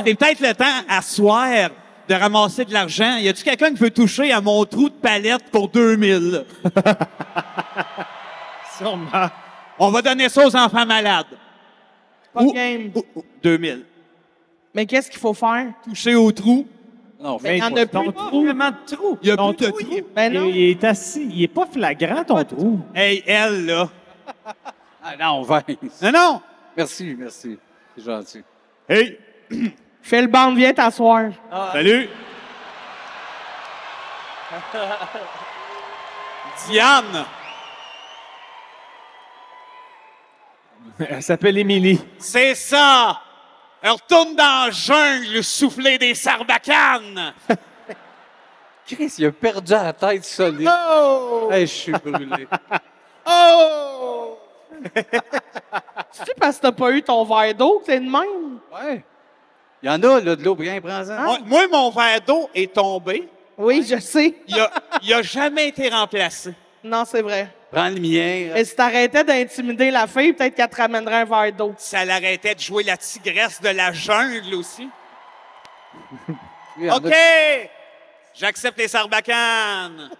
c'est peut-être le temps à soir de ramasser de l'argent. Y a-tu quelqu'un qui veut toucher à mon trou de palette pour 2000? Sûrement. On va donner ça aux enfants malades. Pas game. 2000. Mais qu'est-ce qu'il faut faire? Toucher au trou. Non, Mais il y en a plus. Vraiment de trou. Il y a Ton plus de trou, trou. Ben non. Il est assis. Il est pas flagrant, ton trou. Hey, elle, là. Ah non, Vince. Non, non. Merci. C'est gentil. Hey. Fais le bande, viens t'asseoir. Salut. Diane. Elle s'appelle Émilie. C'est ça. Elle retourne dans la jungle souffler des sarbacanes. Chris, il a perdu la tête solide. Oh! Hey, je suis brûlé. Oh! C'est parce que t'as pas eu ton verre d'eau que t'es de même? Ouais. Il y en a, là, de l'eau, bien, prends-en. Moi, mon verre d'eau est tombé. Oui, je sais. Il a jamais été remplacé. Non, c'est vrai. Prends le mien. Mais si t'arrêtais d'intimider la fille, peut-être qu'elle te ramènerait un verre d'eau. Ça l'arrêtait de jouer la tigresse de la jungle aussi. Regarde, OK! J'accepte les sarbacanes.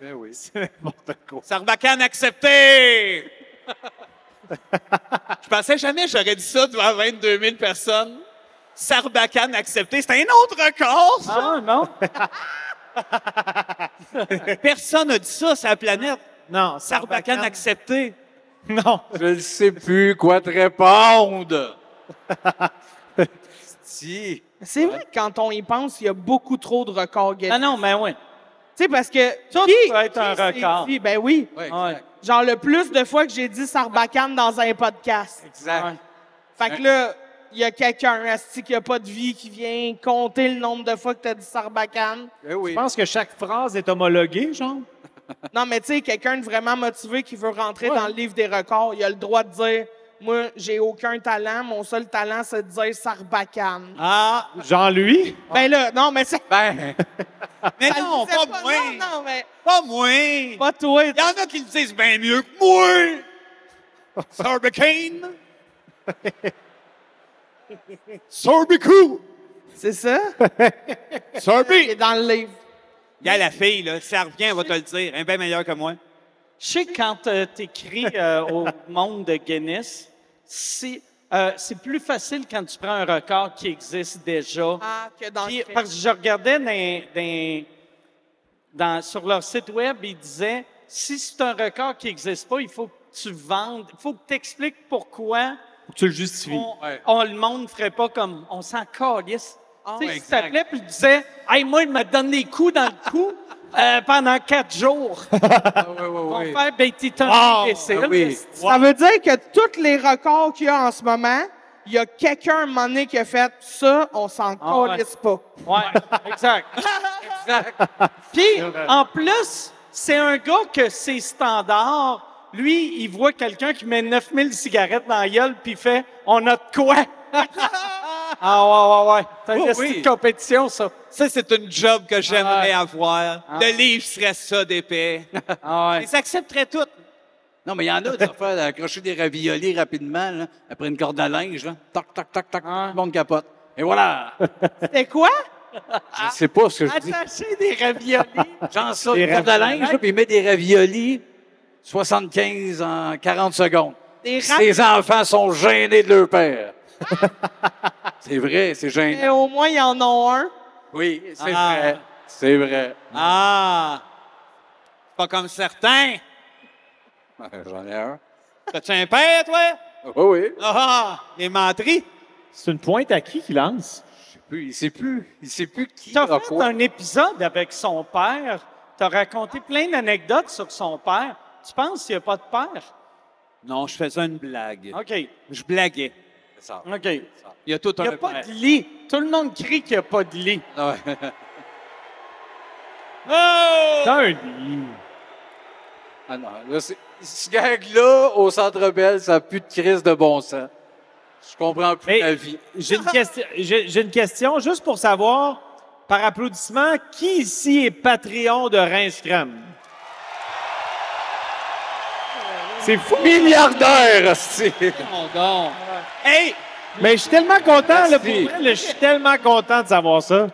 Ben oui. Sarbacane accepté! Je pensais jamais que j'aurais dit ça devant 22 000 personnes. Sarbacane accepté. C'est un autre record, ça! Ah, non? Personne n'a dit ça sur la planète. Non, Sarbacane accepté. Non. Je ne sais plus quoi te répondre. Si. C'est vrai que quand on y pense, il y a beaucoup trop de records Guinness. Ah non, mais oui. Tu sais, parce que... Ça peut être un s'est record. dit? Ben oui. Ouais, Ouais. exact. Genre le plus de fois que j'ai dit Sarbacane dans un podcast. Exact. Ouais. Fait que là, il y a quelqu'un, asti, qui a pas de vie, qui vient compter le nombre de fois que t'as dit Sarbacane. Ben oui. Je pense que chaque phrase est homologuée, genre. Non, mais tu sais, quelqu'un de vraiment motivé qui veut rentrer dans le livre des records, il a le droit de dire moi, j'ai aucun talent. Mon seul talent, c'est de dire Sarbacane. Ah, Jean-Louis? Ben là, non, mais c'est... Ben, Mais Ça non, le disait pas moi. Non, mais Pas moi. pas toi. Il y en a qui le disent bien mieux que moi. Sarbacane. Sarbicu. C'est ça? Il Sarbi. est dans le livre. Regarde la fille, là, si elle revient, elle va te le dire. Elle est bien meilleure que moi. Je sais que quand tu écris au monde de Guinness, c'est plus facile quand tu prends un record qui existe déjà. Ah, que dans Puis, le film. parce que je regardais sur leur site web, ils disaient si c'est un record qui n'existe pas, il faut que tu vendes, il faut que tu expliques pourquoi Tu le justifies. le monde ne ferait pas comme on s'en calisse. Tu sais, ouais, si tu t'appelais puis tu disais hey, moi, il me donne des coups dans le cou pendant 4 jours. On va faire ben, t'es un imbécile. oui. Ça veut dire que tous les records qu'il y a en ce moment, il y a quelqu'un un moment donné qui a fait ça, on s'en ouais. calisse pas. Ouais, exact. Puis, en plus, c'est un gars que c'est standard. Lui, il voit quelqu'un qui met 9000 cigarettes dans la gueule puis il fait « On a de quoi? » Ah ouais. C'est une petite compétition, ça. Ça, c'est une job que j'aimerais avoir. Le livre serait ça d'épais. Ils accepteraient tout. non, mais il y en a des affaires d'accrocher des raviolis rapidement, là, après une corde à linge. Là. Toc, toc, toc, toc, tout le monde capote. Et voilà! C'était quoi? Je sais pas ce que je dis. Attacher des raviolis. Genre ça, une corde à linge, là, puis il met des raviolis 75 en 40 secondes. Ces enfants sont gênés de leur père. C'est vrai, c'est gênant. Mais au moins, ils en ont un. Oui, c'est vrai. C'est vrai. Ah! Pas comme certains. J'en ai un. T'as-tu un père, toi? Oui, oui. Ah! Les menteries. C'est une pointe à qui lance? Il sait plus qui Tu as a fait quoi. un épisode avec son père. Tu as raconté plein d'anecdotes sur son père. Tu penses qu'il n'y a pas de père? Non, je faisais une blague. OK. Je blaguais. C'est ça. OK. Il y a tout Il n'y un a pas père. de lit. Tout le monde crie qu'il n'y a pas de lit. Ouais. Oh! T'as un lit. Ah non, là, ce gag-là, au Centre Bell, ça n'a plus de crise de bon sens. Je comprends plus Mais la vie. j'ai une question juste pour savoir, par applaudissement, qui ici est Patreon de Rince Crème? C'est fou! Milliardaire, hostie. Hey! Mais je suis tellement content, là, pour Merci. vrai, là, je suis tellement content de savoir ça.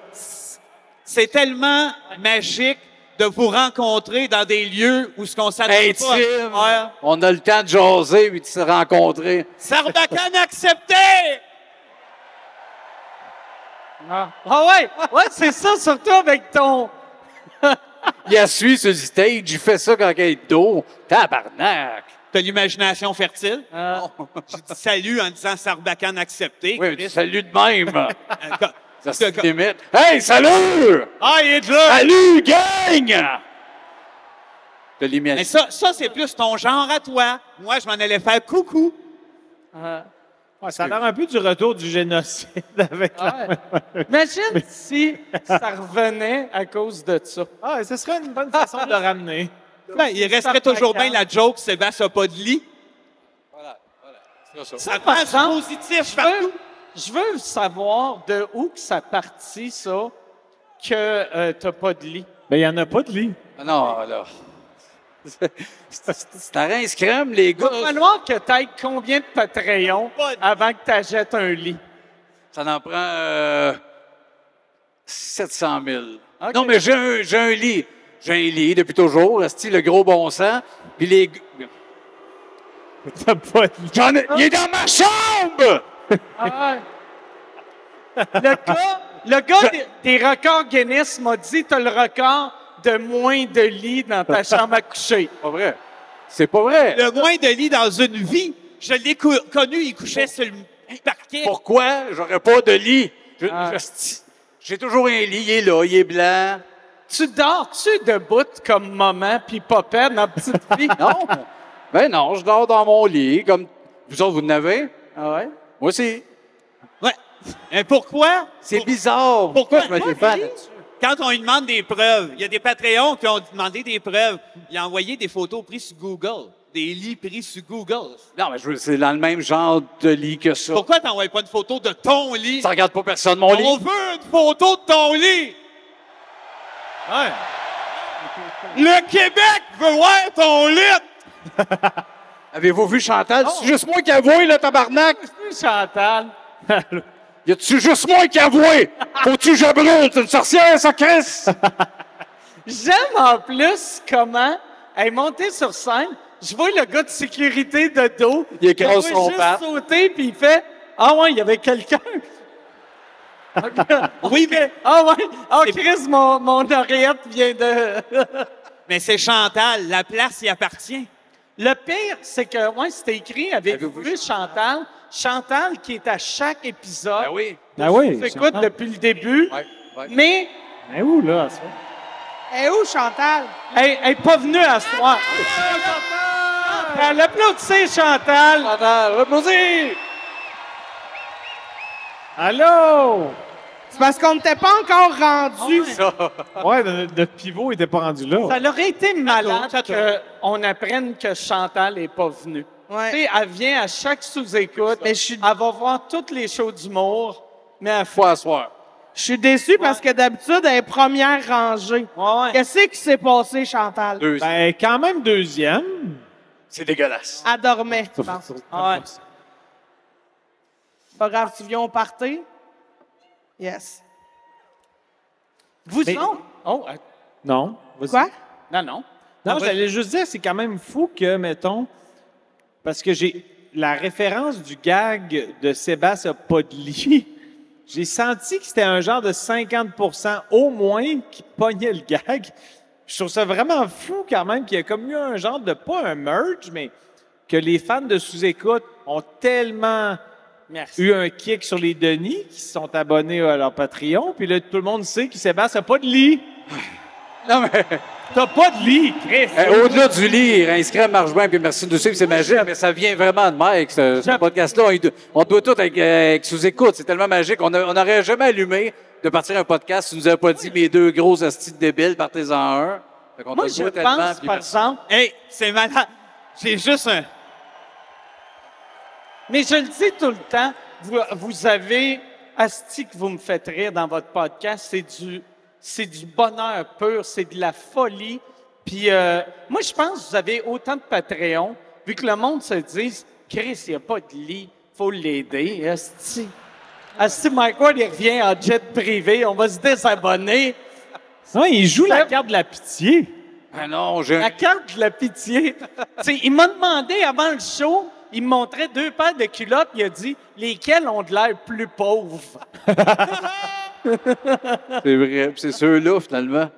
C'est tellement magique de vous rencontrer dans des lieux où ce qu'on s'attend pas. Intime. Ouais. On a le temps de jaser puis de se rencontrer. Sarbacane accepté! Ah ouais! Ouais, c'est ça, surtout avec ton... Il a suivi sur le stage, il fait ça quand il est dos. Tabarnak! T'as l'imagination fertile? Ah. J'ai dit salut en disant Sarbacane accepté. Oui, mais salut de même. Euh, Ça se limite. Hey, salut! Ah, il est là! Salut, gang! De l'image. Mais ça c'est plus ton genre à toi. Moi, je m'en allais faire coucou. Ouais, ça a l'air un peu du retour du génocide avec Imagine si ça revenait à cause de ça. Ah, ce serait une bonne façon de le ramener. Ben, il resterait toujours bien la joke Sébastien n'a pas de lit. Ça prend du positif partout. Je veux savoir de où que ça partit, ça, que t'as pas de lit. Mais il n'y en a pas de lit. Ah non, là. C'est à Rince Crème, les Il va gars. falloir que tu ailles combien de Patreon avant que tu achètes un lit? Ça en prend 700 000. Okay. Non, mais j'ai un lit. J'ai un lit depuis toujours, le gros bon sens. Puis les... T'as pas de lit. Il est dans ma chambre! Ah ouais. Le gars des records Guinness m'a dit t'as le record de moins de lits dans ta chambre à coucher. Pas vrai. C'est pas vrai. Le moins de lit dans une vie. Je l'ai connu, il couchait sur le parquet. Pourquoi j'aurais pas de lit? J'ai toujours un lit, il est là, il est blanc. Tu dors-tu debout comme maman puis papa dans Petite Vie? Non. Ben non, je dors dans mon lit, comme vous autres, vous en avez. Ah ouais? Moi aussi. Ouais. Et pourquoi? C'est bizarre. Pourquoi je me défends là-dessus? Quand on lui demande des preuves, il y a des Patreons qui ont demandé des preuves. Il a envoyé des photos prises sur Google. des lits pris sur Google. Non, mais c'est dans le même genre de lit que ça. Pourquoi t'envoies pas une photo de ton lit? Ça regarde pas personne, mon lit. On veut une photo de ton lit! Ouais. Le Québec veut voir ton lit! Avez-vous vu Chantal? C'est juste moi qui avoue, là, tabarnak! Chantal. Y a-tu juste moi qui avoue? Faut-tu que je brûle? T'es une sorcière, ça, Chris? J'aime en plus comment elle est montée sur scène. Je vois le gars de sécurité de dos. Il écrase son juste bat. sauter, puis il fait « Ah ouais, il y avait quelqu'un. » Oui, mais... Ah ouais, Chris, mon oreillette vient de... Mais c'est Chantal, la place y appartient. Le pire, c'est que, ouais, c'était écrit avec Chantal. Chantal qui est à chaque épisode. Ben oui. Ben oui. Écoute depuis le début. Ouais. Mais... Mais où, là, ça? Et où, Chantal? Elle n'est pas venue à ce soir. Elle applaudissez, Chantal. Chantal, applaudissez! Allô? C'est parce qu'on n'était pas encore rendu. Ouais, notre pivot n'était pas rendu là. Ça aurait été malade qu'on apprenne que Chantal n'est pas venue. Ouais. Tu sais, elle vient à chaque sous-écoute. Elle va voir toutes les shows d'humour, mais elle Faut asseoir. Je suis déçu parce que d'habitude, elle est première rangée. Ouais. Qu'est-ce qui s'est passé, Chantal? Ben, quand même deuxième. C'est dégueulasse. Elle dormait, je pense. Ouais. Pas grave, tu viens au party? Yes. Vous Mais- autres? Oh, Non. Vas-y. Quoi? non. Non, j'allais juste dire, c'est quand même fou que, mettons, parce que j'ai la référence du gag de Sébastien a pas de lit. J'ai senti que c'était un genre de 50% au moins qui pognait le gag. Je trouve ça vraiment fou quand même qu'il y a comme eu un genre de, pas un merge, mais que les fans de sous-écoute ont tellement eu un kick sur les Denis qui se sont abonnés à leur Patreon. Puis là, tout le monde sait que Sébastien n'a pas de lit. Non, mais... T'as pas de lit, Chris! Au-delà du lit, inscrit marche bien, puis merci de nous suivre, c'est magique, mais ça vient vraiment de Mike, ce podcast-là. On doit tout avec sous-écoute, c'est tellement magique. On n'aurait jamais allumé de partir un podcast si tu nous avais pas dit mes deux gros astis de débiles, partez-en un. Fait qu'on Moi, te je doit tellement, pense, puis par merci. exemple... Hey, c'est malade. J'ai juste un... Mais je le dis tout le temps, vous avez... Asti que vous me faites rire dans votre podcast, c'est du bonheur pur, c'est de la folie. Puis moi, je pense que vous avez autant de Patreon, vu que le monde se dise « Chris, il n'y a pas de lit, faut l'aider. » Asti, Mike Ward, il revient en jet privé, on va se désabonner. Non, il joue la carte de la pitié. Ah non, j'ai... La carte de la pitié. T'sais, il m'a demandé avant le show, il me montrait 2 paires de culottes, il a dit « Lesquelles ont de l'air plus pauvres? » C'est vrai, puis c'est ceux-là, finalement.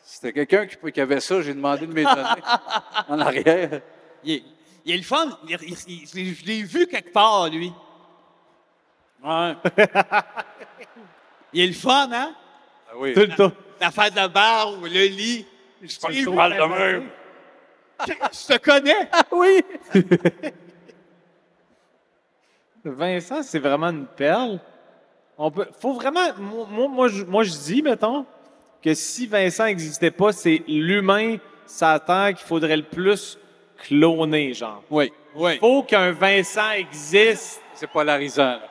C'était quelqu'un qui avait ça, j'ai demandé de m'étonner en arrière. Il est le fun. Je l'ai vu quelque part, lui. Ouais. Il est le fun, hein? Ah oui. Tout le temps. L'affaire de la barre ou le lit. Je parle de même. Je te connais. Oui. Vincent, c'est vraiment une perle. Faut vraiment... Moi, je dis, mettons, que si Vincent n'existait pas, c'est l'humain sur la Terre qu'il faudrait le plus cloner, genre. Oui. Il faut qu'un Vincent existe. C'est polarisant, là.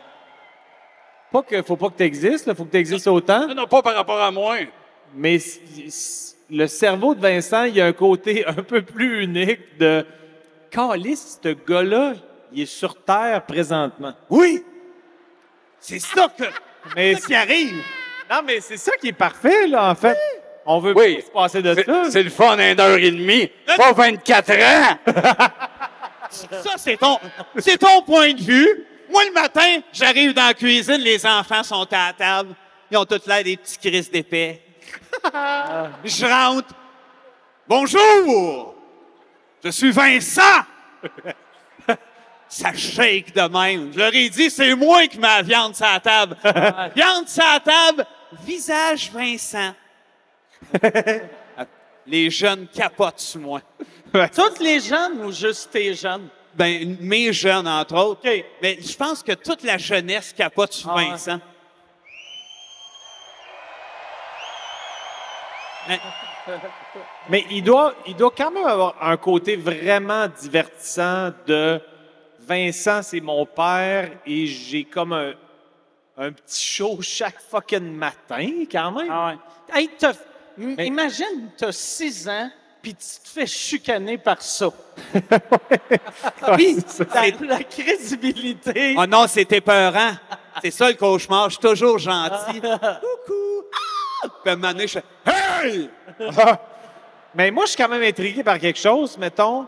Faut pas que tu existes, il faut que tu existes autant. Non, pas par rapport à moi. Mais le cerveau de Vincent, il y a un côté un peu plus unique de... Calisse, ce gars-là, il est sur Terre présentement. Oui. C'est ça Mais qui arrive. Non, mais c'est ça qui est parfait, là, en fait. On veut Oui. pas se passer de ça. C'est le fun, 1h30, pas 24 ans. Ça, c'est ton point de vue. Moi, le matin, j'arrive dans la cuisine, les enfants sont à la table. Ils ont tous l'air des petits crises d'épais. Je rentre. Bonjour! Je suis Vincent! Ça shake de même. Je leur ai dit, c'est moi qui mets la viande sur la table. Viande sur la table, visage Vincent. Les jeunes capotent sur moi. Toutes les jeunes ou juste tes jeunes? Ben, mes jeunes, entre autres. Mais je pense que toute la jeunesse capote sur Vincent. Mais il doit quand même avoir un côté vraiment divertissant de Vincent, c'est mon père et j'ai comme un petit show chaque fucking matin, quand même. Ah ouais. Hey, imagine, t'as 6 ans, puis tu te fais chicaner par ça. Puis, la crédibilité. Oh non, c'est épeurant. C'est ça le cauchemar. Je suis toujours gentil. Coucou! Ah! Puis à un moment donné, je fais Hey! Mais moi, je suis quand même intrigué par quelque chose. Mettons,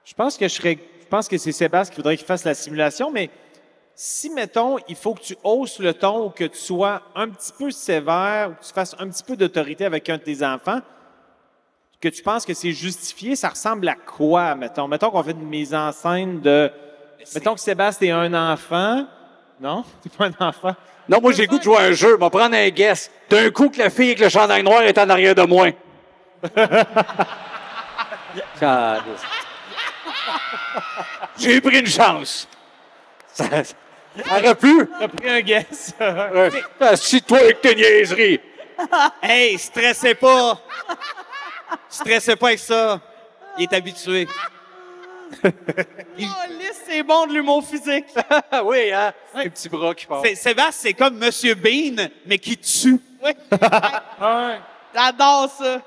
je pense que c'est Sébastien qui voudrait qu'il fasse la simulation, mais si, mettons, il faut que tu hausses le ton ou que tu sois un petit peu sévère ou que tu fasses un petit peu d'autorité avec un de tes enfants, que tu penses que c'est justifié, ça ressemble à quoi, mettons? Mettons qu'on fait une mise en scène de... Mettons que Sébastien est un enfant. Non? T'es pas un enfant? Non, moi, j'ai le goût de jouer à un jeu. Va prendre un guess. D'un coup que la fille avec le chandail noir est en arrière de moi. J'ai pris une chance. Ça aurait pu. T'as pris un guess. Assis-toi avec tes niaiseries. Hey, stressez pas! Stressez pas avec ça. Il est habitué. Oh, lisse, c'est bon de l'humour physique. Oui, hein? Les petits bras qui partent. Sébastien, c'est comme Monsieur Bean, mais qui tue. Oui. Ouais. J'adore ça.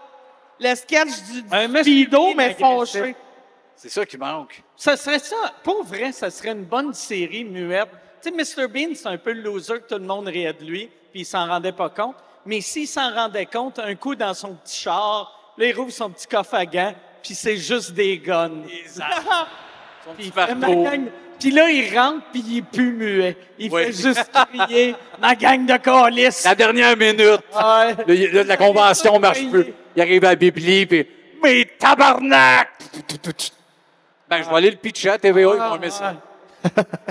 Le sketch du speedo, mais fâché. C'est ça qui manque. Ça serait ça, pour vrai, ça serait une bonne série muette. Tu sais, Mr. Bean, c'est un peu le loser que tout le monde riait de lui, puis il s'en rendait pas compte. Mais s'il s'en rendait compte, un coup dans son petit char, là, il rouvre son petit coffre à gants, puis c'est juste des guns. Puis là, il rentre, puis il est plus muet. Il fait juste crier « Ma gang de câlisses! » La dernière minute. Ouais. La convention marche plus. Il arrive à la Bibli, puis « Mais tabarnak! » Ben, je vais aller le pitcher à TVA, ils vont aimer ça.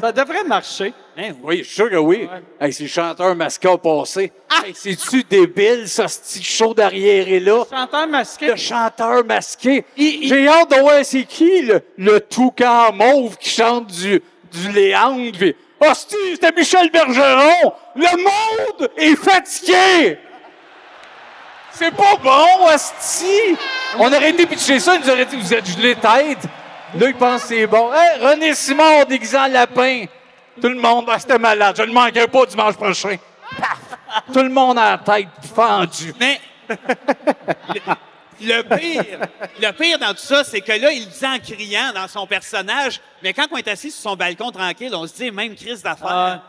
Ça devrait marcher. Hein, oui, je suis sûr que oui. Ouais. Hey, c'est le chanteur masqué au passé. Hey, c'est-tu débile, ça, ce petit show d'arrière-là? Le chanteur masqué? Le chanteur masqué. J'ai hâte de voir c'est qui, le toucan mauve qui chante du Léandre. Puis, hostie, c'était Michel Bergeron! Le monde est fatigué! C'est pas bon, hostie! On aurait été pitcher ça, ils nous auraient dit, vous êtes gelé tête. Là, ils pensent que c'est bon. Hey, René Simard déguisé en lapin. Tout le monde, c'était malade. Je ne manquerai pas dimanche prochain. Tout le monde a la tête fendue. Mais le pire dans tout ça, c'est que là, il le dit en criant dans son personnage, mais quand on est assis sur son balcon tranquille, on se dit, même crise d'affaires.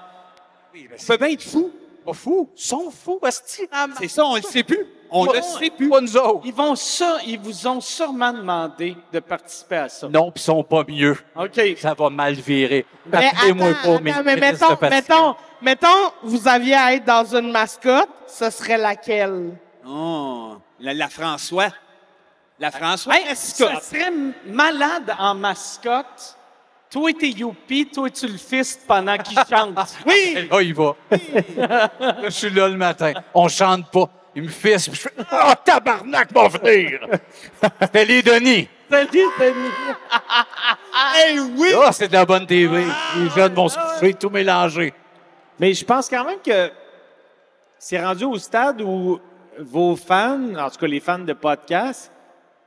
Ça peut bien être fou. Pas fou. Ils sont fous, hostie. C'est ça, on le sait plus. On le sait plus. Pas nous autres. Ils vous ont sûrement demandé de participer à ça. Non, puis ils sont pas mieux. OK. Ça va mal virer. Mais mettons, vous aviez à être dans une mascotte, ce serait laquelle? Oh, la François. La François mascotte. Ça serait malade en mascotte. Toi, t'es youpi, toi, tu le fistes pendant qu'il chante. Oui! Là, il va. Là, je suis là le matin. On chante pas. Il me fisse. Je fais « Oh, tabarnak, va venir! » C'était les Denis. Salut, Denis. Hey, oui! Là, c'est de la bonne TV. Les jeunes vont se coucher, tout mélanger. Mais je pense quand même que c'est rendu au stade où vos fans, en tout cas les fans de podcast,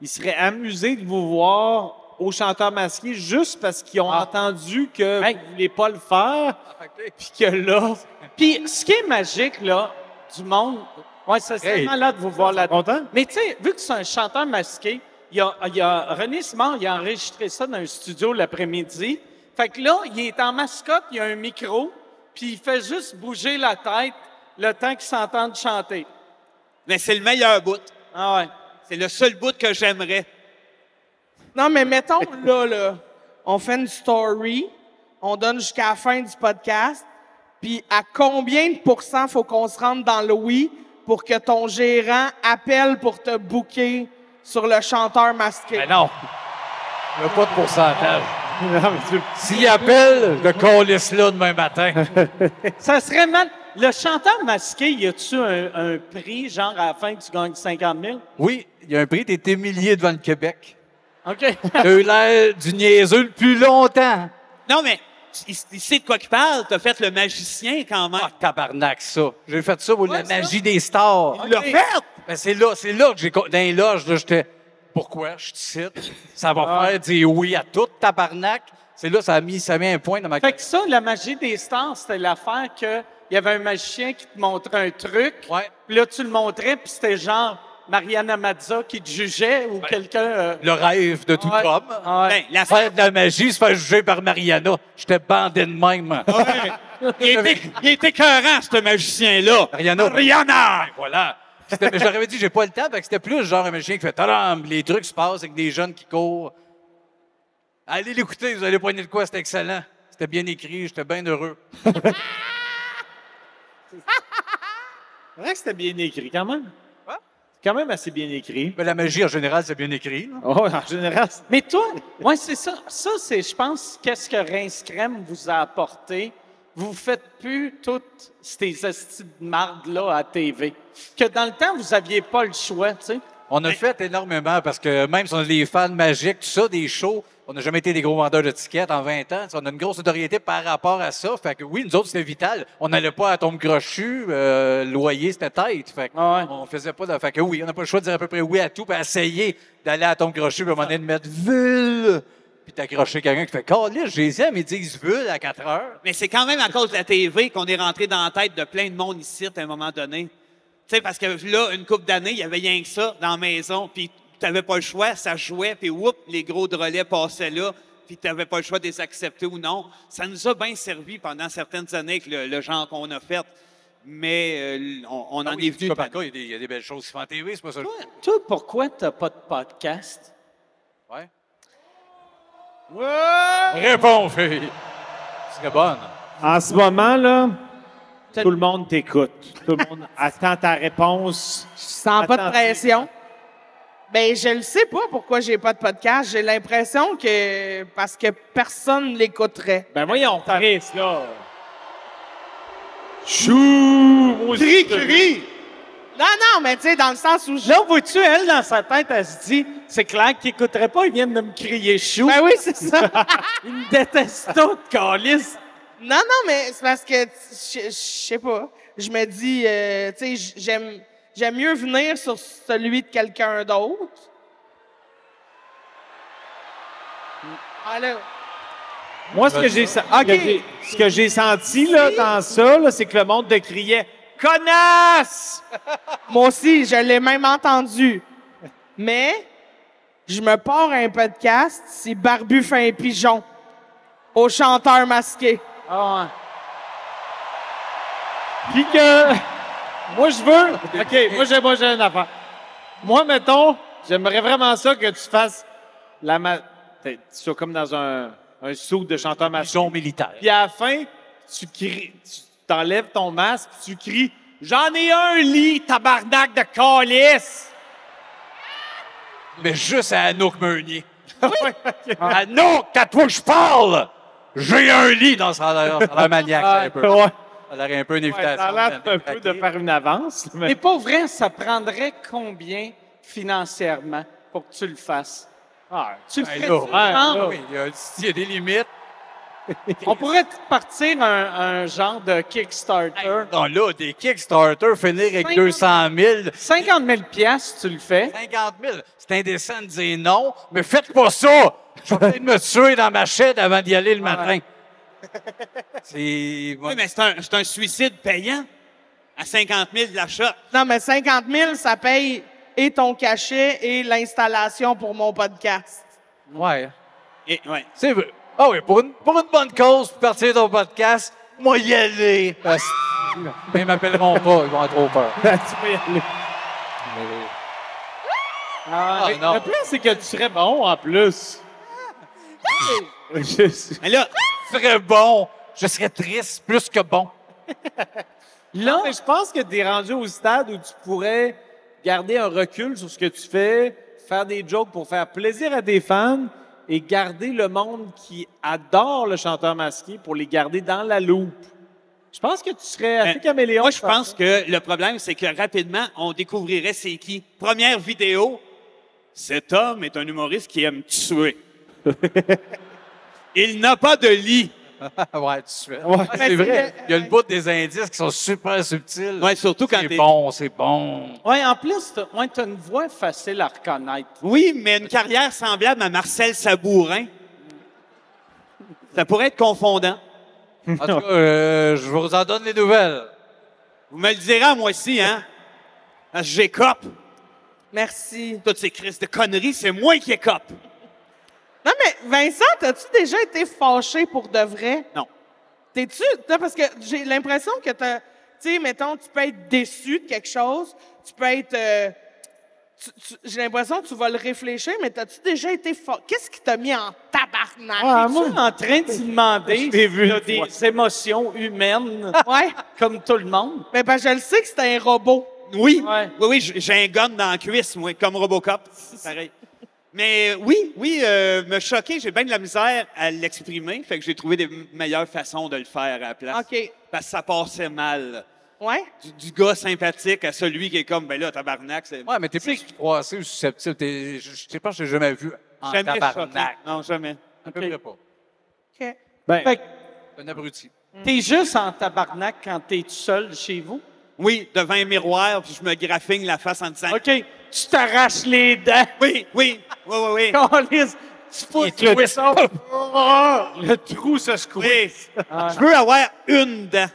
ils seraient amusés de vous voir au chanteur masqué juste parce qu'ils ont entendu que vous ne voulez pas le faire. Puis que là... Puis ce qui est magique, là, du monde... Oui, ça serait malade de vous voir là-dedans. Mais tu sais, vu que c'est un chanteur masqué, il y a René Simard, il a enregistré ça dans un studio l'après-midi. Fait que là, il est en mascotte, il a un micro, puis il fait juste bouger la tête le temps qu'il s'entende chanter. Mais c'est le meilleur bout. Ah ouais. C'est le seul bout que j'aimerais. Non, mais mettons, là, on fait une story, on donne jusqu'à la fin du podcast, puis à combien de pourcents faut qu'on se rende dans le oui pour que ton gérant appelle pour te booker sur le chanteur masqué? Mais non. Il n'y a pas de pourcentage. S'il appelle, le calisse là demain matin. Ça serait mal. Le chanteur masqué, y a-tu un prix, genre à la fin que tu gagnes 50 000? Oui, il y a un prix. T'es humilié devant le Québec. OK. T'as eu l'air du niaiseux le plus longtemps. Non, mais il sait de quoi qu'il parle. T'as fait le magicien quand même. Ah, tabarnak, ça. J'ai fait ça pour la magie des stars. Il l'a fait! Ben, c'est là que dans les loges, là, j'étais... Pourquoi? Je te cite. Ça va faire dire oui à tout, tabarnak. C'est là, ça a mis un point dans ma... Fait que ça, la magie des stars, c'était l'affaire qu'il y avait un magicien qui te montrait un truc. Ouais. Puis là, tu le montrais, puis c'était genre Mariana Mazza qui te jugeait ou quelqu'un... Le rêve de tout homme. Ouais. Ben, faire de la magie, se faire juger par Mariana. J'étais bandé de même. Il était écœurant, ce magicien-là. Mariana! Rihanna! Voilà. Mais je leur avais dit, j'ai pas le temps, parce que c'était plus genre un magicien qui fait taram, les trucs se passent avec des jeunes qui courent. Allez l'écouter, vous allez poigner de quoi, c'était excellent. C'était bien écrit, j'étais bien heureux. C'est vrai que c'était bien écrit, quand même. C'est quand même assez bien écrit. Mais la magie, en général, c'est bien écrit. Là. Oh, en général. Mais toi, ouais, c'est ça. Ça, c'est, je pense, qu'est-ce que Rince Crème vous a apporté. Vous faites plus toutes ces hosties de marde-là à TV. Que dans le temps, vous aviez pas le choix, tu sais. On a fait énormément parce que même si on est des fans magiques, tout ça, des shows, on n'a jamais été des gros vendeurs de tickets en 20 ans. On a une grosse notoriété par rapport à ça. Fait que oui, nous autres, c'était vital. On n'allait pas à Tombe Crochu, loyer, c'était tête. Fait que on faisait pas de... Fait que oui, on n'a pas le choix de dire à peu près oui à tout, puis essayer d'aller à Tombe Crochu, puis à un moment donné, de mettre ville. Puis t'accrocher quelqu'un qui fait « Calisse, je les aime, ils disent ville à 4 heures. » Mais c'est quand même à cause de la TV qu'on est rentré dans la tête de plein de monde ici à un moment donné. Tu sais, parce que là, une couple d'années, il y avait rien que ça dans la maison, puis tu n'avais pas le choix, ça jouait, puis whoop, les gros drôlets passaient là, puis tu n'avais pas le choix de les accepter ou non. Ça nous a bien servi pendant certaines années avec le genre qu'on a fait, mais on en est venu... Par cas, il y a des belles choses qui font en TV, c'est pas ça? Toi, pourquoi tu n'as pas de podcast? Ouais. Ouais! Réponds, fille. C'est bonne. En ce moment, là, tout le monde t'écoute. Tout le monde attend ta réponse. Je sens pas de pression. Ben, je le sais pas pourquoi j'ai pas de podcast. J'ai l'impression que... Parce que personne l'écouterait. Ben voyons, Chris, là. Chou! Cri! Non, mais tu sais, dans le sens où... Là, vois-tu, elle, dans sa tête, elle se dit, c'est clair qu'il n'écouterait pas, ils viennent de me crier chou. Ben oui, c'est ça. Ils me détestent tous, câlisse. Non, mais c'est parce que, je sais pas, je me dis, tu sais, j'aime mieux venir sur celui de quelqu'un d'autre. Alors... Moi, ce que j'ai senti là, dans ça, là, c'est que le monde te criait « Connasse! » Moi aussi, je l'ai même entendu. Mais, je me pars un podcast, c'est Barbu fait un pigeon au chanteur masqué. Ah ouais. Puis que... Moi, je veux... OK, moi, j'ai une affaire. Moi, mettons, j'aimerais vraiment ça que tu fasses tu sois comme dans un saut de chanteur masqué. Pigeon militaire. Puis à la fin, tu cries, tu t'enlèves ton masque, puis tu cries « J'en ai un lit, tabarnak de calice! » Mais juste à Anouk Meunier. Anouk, à toi que je parle! J'ai un lit dans ça a l'air maniaque, un peu. Ouais. Ça a l'air un peu une invitation. Ça a l'air un peu de faire une avance. Mais pas vrai, ça prendrait combien financièrement pour que tu le fasses? Tu le ferais oui, il y a des limites. On pourrait partir un genre de Kickstarter. Non, là, des Kickstarter, finir avec 200 000. 50 000 piastres, tu le fais. 50 000. C'est indécent de dire non, mais faites pas ça! Je vais peut-être me tuer dans ma chaîne avant d'y aller le matin. Oui, mais c'est un suicide payant à 50 000 de l'achat. Non, mais 50 000, ça paye et ton cachet et l'installation pour mon podcast. Ouais. Ouais. C'est vrai. Ah oui, pour une bonne cause, pour partir de ton podcast, moi y aller. Mais ils m'appelleront pas, ils vont avoir trop peur. Tu peux y aller. Non. Le plus, c'est que tu serais bon en plus. Mais là, je serais bon. Je serais triste plus que bon. Là, mais je pense que tu es rendu au stade où tu pourrais garder un recul sur ce que tu fais, faire des jokes pour faire plaisir à tes fans et garder le monde qui adore le chanteur masqué pour les garder dans la loupe. Je pense que tu serais assez caméléon. Moi, je pense que le problème, c'est que rapidement, on découvrirait c'est qui. Première vidéo, cet homme est un humoriste qui aime tuer. Il n'a pas de lit. Ouais, tout de suite. Ouais. C'est vrai. Il y a le bout des indices qui sont super subtils. Ouais, surtout quand c'est bon, c'est bon. Oui, en plus, t'as une voix facile à reconnaître. Oui, mais une carrière semblable à Marcel Sabourin. Ça pourrait être confondant. En tout cas, je vous en donne les nouvelles. Vous me le direz à moi aussi, hein? Parce que j'écope. Merci. Toutes ces crises de conneries, c'est moi qui écope. Non, mais Vincent, as-tu déjà été fâché pour de vrai? Non. T'es-tu... Parce que j'ai l'impression que t'as... Tu sais, mettons, tu peux être déçu de quelque chose, tu peux être... j'ai l'impression que tu vas le réfléchir, mais t'as-tu déjà été fâché? Qu'est-ce qui t'a mis en tabarnak? Moi, en train de t'y demander s'il y a des émotions humaines, comme tout le monde. Mais ben, je le sais que c'est un robot. Oui, oui, j'ai un gun dans la cuisse, moi, comme Robocop. Pareil. Mais oui, me choquer, j'ai bien de la misère à l'exprimer, fait que j'ai trouvé des meilleures façons de le faire à la place. OK. Parce que ça passait mal. Ouais? Du gars sympathique à celui qui est comme, ben là, tabarnak, c'est... Ouais, mais t'es plus froissé ou susceptible. Je sais pas, je t'ai jamais vu en Jamais tabarnak. choqué. Non, jamais. À peu près pas. OK. Fait que Un abruti. t'es juste en tabarnak quand t'es tout seul chez vous? Oui, devant un miroir, puis je me graffigne la face en disant... OK. Tu t'arraches les dents. Oui. Câlisse, tu pousses ça. Le trou se squeeze. Je veux avoir une dent.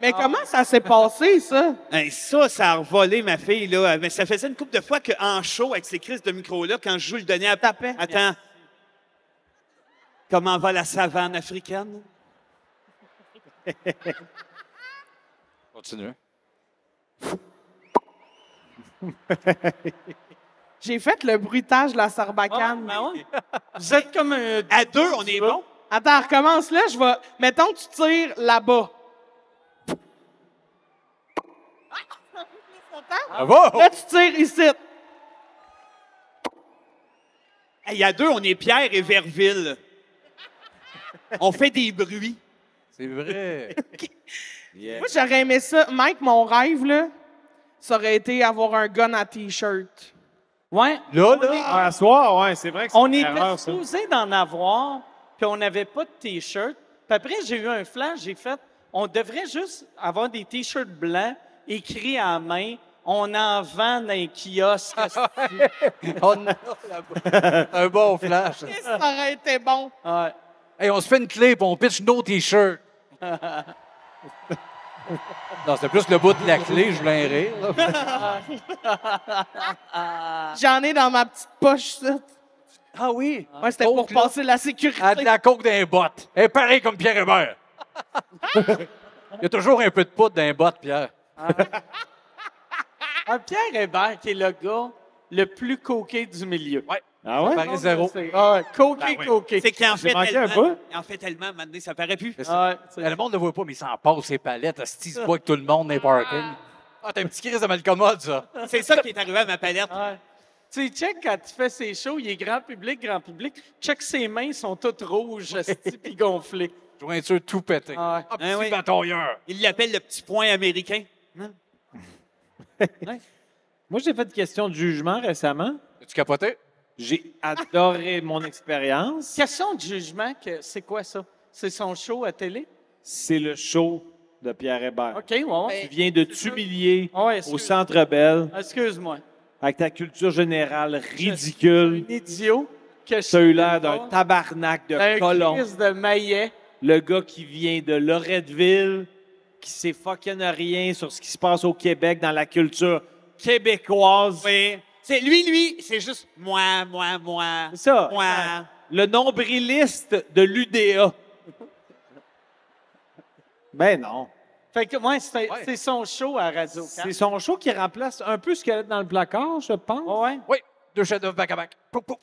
Mais comment ça s'est passé, ça? Hey, ça a revolé ma fille, là. Mais ça faisait une couple de fois qu'en show, avec ces crises de micro-là, quand je joue le dernier... Attends. Comment va la savane africaine? Continue. J'ai fait le bruitage de la sarbacane. Vous êtes comme un... À deux, on est bon. Attends, recommence là. Je vais... Mettons que tu tires là-bas. Bravo! Là, tu tires ici. Hey, à deux, on est Pierre et Verville. On fait des bruits. C'est vrai. Moi, j'aurais aimé ça. Mike, mon rêve, là, ça aurait été avoir un gun à T-shirt. Ouais. À soir, ouais, c'est vrai que c'est On une était erreur, ça. supposé d'en avoir, puis on n'avait pas de T-shirt. Puis après, j'ai eu un flash, j'ai fait, on devrait juste avoir des T-shirts blancs écrits à main. On en vend dans les kiosques. Un bon flash. Ça aurait été bon. Ouais. Hey, on se fait une clé et on pitch nos T-shirts. Non, c'était plus le bout de la clé, je voulais rire. J'en ai dans ma petite poche, ça. Ah oui? Ouais, c'était pour passer la sécurité. À de la coke dans les bottes. Et pareil comme Pierre Hébert. Il y a toujours un peu de poudre dans les bottes, Pierre. Pierre Hébert, qui est le gars le plus coqué du milieu. Ouais. Ah ouais? Ça paraît zéro. Coqué. C'est qu'il en fait manqué un tellement. peu. Il en fait tellement, maintenant, ça paraît plus. Le monde ne le voit pas, mais il s'en passe ses palettes. Il se voit avec tout le monde dans les parkings. Ah, t'as un petit crise de malcommode, ça. C'est ça qui est arrivé à ma palette. Tu sais, check, quand il fait ses shows, il est grand public. Check, ses mains sont toutes rouges, puis gonflées. Jointure tout pété. Ah, petit batailleur. Il l'appelle le petit point américain. Moi, j'ai fait une question de jugement récemment. As-tu capoté? J'ai adoré mon expérience. Question de jugement, c'est quoi ça? C'est son show à télé? C'est le show de Pierre Hébert. OK, ouais. Tu viens de t'humilier Ouais, au Centre Bell Excuse-moi. avec ta culture générale ridicule. Un idiot que je Tu as eu l'air d'un tabarnak de un colon. crise de maillet. Le gars qui vient de Loretteville, qui sait fucking rien sur ce qui se passe au Québec dans la culture québécoise. Oui. C'est lui, c'est juste moi. C'est ça. Moi. Le nombriliste de l'UDA. Ben non. Fait que, c'est son show à Radio. C'est son show qui remplace un peu ce qu'elle a dans le placard, je pense. Ouais. Oui, 2 chefs-d'œuvre back-à-back. Pou, pou.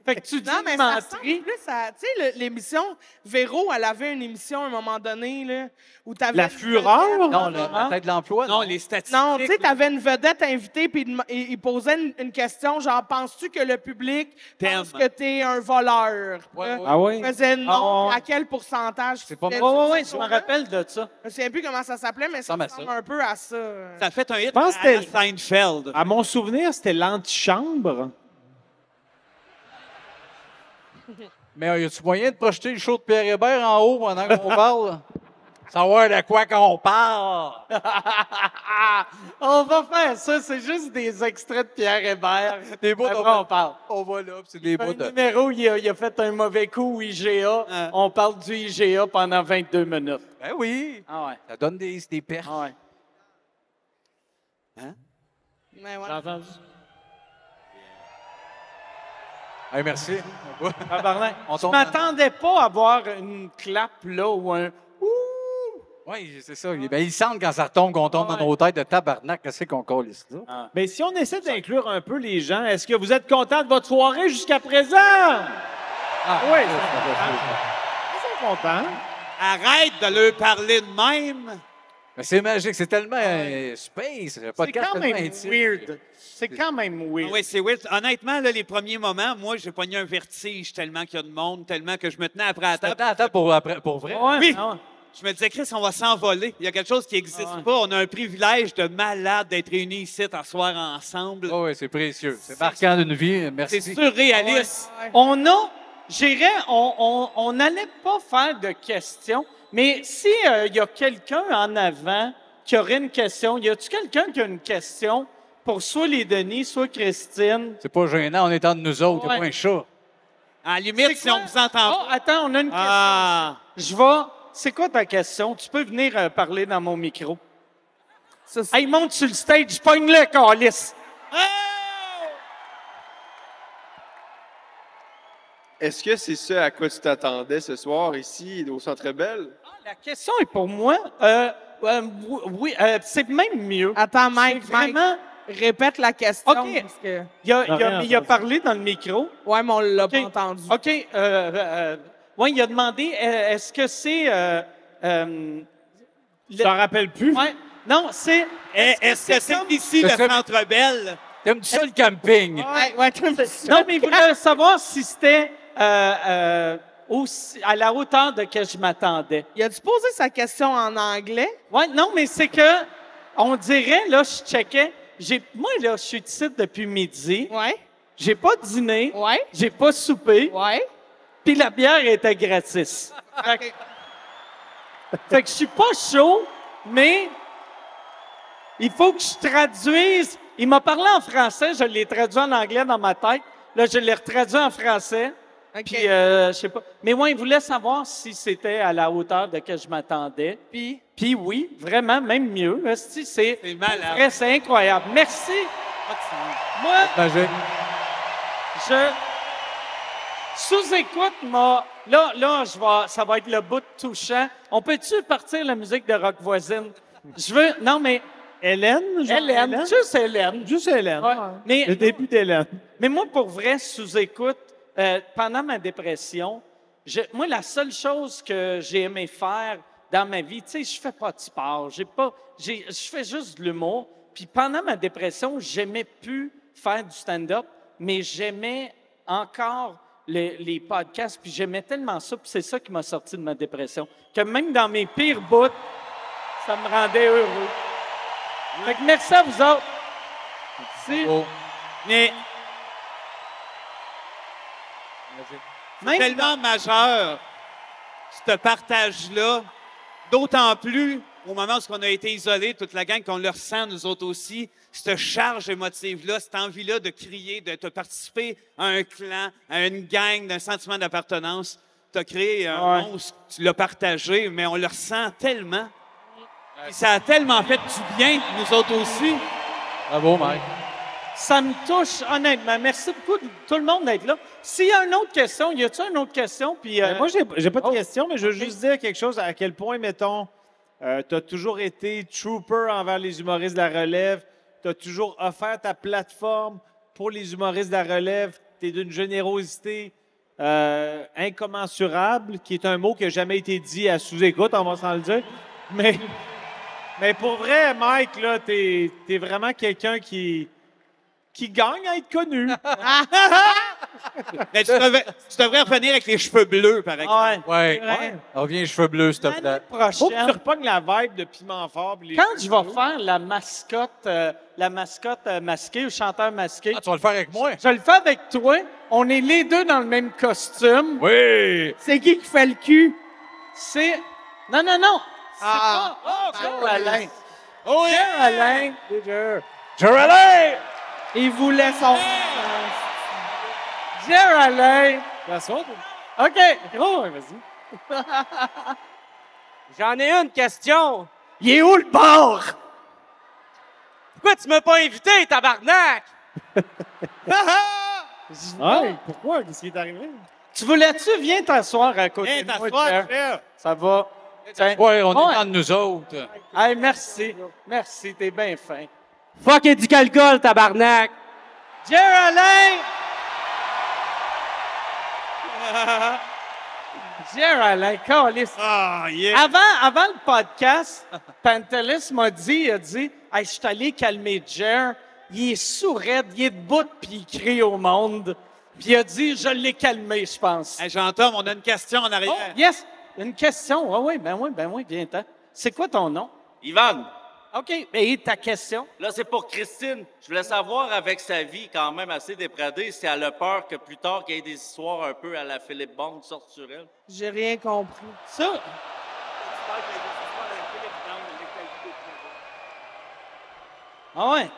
Fait que tu dis Non, mais ça ressemble menterie. plus à... Tu sais, l'émission... Véro, elle avait une émission à un moment donné, là, où t'avais... La Fureur? Non, la tête de l'emploi. Non, les statistiques. Non, tu sais, t'avais une vedette invitée, puis il posait une question, genre, penses-tu que le public pense que t'es un voleur? Ouais. Ah oui? Il faisait non, Ah, à quel pourcentage? C'est pas tu mal. fais Oui, je me rappelle de ça. Je ne sais plus comment ça s'appelait, mais ça ressemble à ressemble ça. un peu à ça. Ça a fait un hit pense à que la Seinfeld. À mon souvenir, c'était l'antichambre. Mais y a-tu moyen de projeter le show de Pierre Hébert en haut pendant qu'on parle? Savoir de quoi qu'on parle! On va faire ça, c'est juste des extraits de Pierre Hébert. Des bouts Après, on parle. On va là, c'est des bouts Un de... numéro, il a fait un mauvais coup au IGA. On parle du IGA pendant 22 minutes. Ben oui! Ah ouais. Ça donne des pertes. Ah ouais. Hein? Mais ouais. J'ai entendu. Hey, merci. Tabarnak. On Je tombe m'attendais pas à avoir une clap là ou un Oui, c'est ça. Ben, ils sentent quand ça retombe, qu'on tombe dans nos têtes de tabarnak. Qu'est-ce qu'on colle ici? Mais si on essaie d'inclure un peu les gens, est-ce que vous êtes content de votre soirée jusqu'à présent? Oui. Ils sont contents. Arrête de leur parler de même. Mais c'est magique. C'est tellement space. C'est quand même weird. C'est quand même weird. Oui, c'est weird. Honnêtement, là, les premiers moments, moi, j'ai pogné un vertige tellement qu'il y a de monde, tellement que je me tenais après la table. Attends, pour vrai? Oui. Je me disais, Chris, on va s'envoler. Il y a quelque chose qui n'existe pas. On a un privilège de malade d'être réunis ici à soir ensemble. Oh, oui, c'est précieux. C'est marquant d'une vie. Merci. C'est surréaliste. Ouais. On n'allait pas faire de questions, mais si il y a quelqu'un en avant qui aurait une question, y a-tu quelqu'un qui a une question pour soit les Denis, soit Christine? C'est pas gênant, on est entre nous autres, il n'y a pas un chat. À la limite, si on vous entend pas. Attends, on a une question. Je vais... C'est quoi ta question? Tu peux venir parler dans mon micro. Hey, monte sur le stage, pogne-le, câlisse. Est-ce que c'est ça à quoi tu t'attendais ce soir ici au Centre Bell? La question est pour moi. Oui, c'est même mieux. Attends, Mike, vraiment... répète la question. OK. Parce que... Il a parlé dans le micro. Ouais, mais on l'a pas entendu. OK. Oui, il a demandé, est-ce que c'est... Je t'en rappelle plus. Ouais. Non, c'est... Est-ce que c'est ici le Centre Bell? T'aimes-tu ça le camping? Ouais, non, mais il voulait savoir si c'était à la hauteur de que je m'attendais. Il a dû poser sa question en anglais? Oui, non, mais c'est que, on dirait, là, je checkais, moi, là, je suis ici depuis midi. Ouais. J'ai pas dîné. Ouais. J'ai pas soupé. Ouais. Puis la bière était gratis. Fait que je suis pas chaud, mais il faut que je traduise. Il m'a parlé en français, je l'ai traduit en anglais dans ma tête. Là, je l'ai retraduit en français. Puis, je sais pas. Mais moi, il voulait savoir si c'était à la hauteur de que je m'attendais. Puis oui, vraiment, même mieux. C'est malade. C'est incroyable. Merci. Moi, je sous-écoute là, ça va être le bout touchant. On peut-tu partir la musique de Rock Voisine? Non, mais... Hélène? Juste Hélène. Juste Hélène. Ouais. Mais, le début d'Hélène. Mais moi, pour vrai, sous-écoute, pendant ma dépression, moi, la seule chose que j'ai aimé faire dans ma vie, tu sais, je fais pas de sport, je fais juste de l'humour. Puis pendant ma dépression, j'aimais plus faire du stand-up, mais j'aimais encore les podcasts, puis j'aimais tellement ça, puis c'est ça qui m'a sorti de ma dépression, que même dans mes pires bouts, ça me rendait heureux. Fait que merci à vous autres. Merci. Mais c'est tellement majeur, ce partage-là, d'autant plus au moment où on a été isolés, toute la gang, qu'on le ressent, nous autres aussi, cette charge émotive-là, cette envie-là de crier, de participer à un clan, à une gang, d'un sentiment d'appartenance. Tu as créé un monstre, tu l'as partagé, mais on le ressent tellement. Puis ça a tellement fait du bien, nous autres aussi. Bravo, Mike. Ça me touche, honnêtement. Merci beaucoup tout le monde d'être là. S'il y a une autre question, y a-t-il une autre question? Puis, moi, j'ai pas de question, mais je veux juste dire quelque chose. À quel point, mettons, tu as toujours été trooper envers les humoristes de la relève. Tu as toujours offert ta plateforme pour les humoristes de la relève. Tu es d'une générosité incommensurable, qui est un mot qui n'a jamais été dit à sous-écoute, on va s'en le dire. Mais pour vrai, Mike, là, t'es vraiment quelqu'un qui gagne à être connu. Mais tu devrais revenir avec les cheveux bleus, par exemple. Ouais. Reviens, cheveux bleus, s'il te plaît. Faut que tu Prochaine. repognes la vibe de piment fort. puis les Quand cheveux je vais bleus. faire la mascotte masquée ou chanteur masqué, Ah, tu vas le faire avec moi? je le fais avec toi. On est les deux dans le même costume. Oui! C'est qui fait le cul? C'est... Non, non, non. C'est Ah. pas... Jerry Alain. Oh, Jerry Alain. Jerry! Il voulait son... Jerry Alain. La sauce? OK. Oh, vas-y. J'en ai une question. Il est où le bar? Pourquoi tu m'as pas invité, tabarnak? Ouais, pourquoi? Qu'est-ce qui est arrivé? Tu voulais-tu? Viens t'asseoir à côté Viens de moi, t'asseoir, Jer. Jer. Ça va? Tiens. Ouais, on est Ouais. dans de nous autres. Hey, merci. Merci, t'es bien fin. Fuck et du calcul, tabarnak. Jerry Alain! Jerry Alain, câlisse. Ah, yeah. Avant le podcast, Pantelis m'a dit, il a dit, hey, je suis allé calmer Jer. Il est sourd, il est debout, puis il crie au monde. Puis il a dit, je l'ai calmé, je pense. Hey, Jean-Tom, on a une question en arrière. Oh, yes! Une question. Ben oui, viens-t'en. C'est quoi ton nom? Ivan, OK. Et ta question? là, c'est pour Christine. Je voulais savoir, avec sa vie quand même assez dépradée, si elle a peur que plus tard, qu'il y ait des histoires un peu à la Philippe Bond sortent sur elle. J'ai rien compris. Ça? Ah ouais?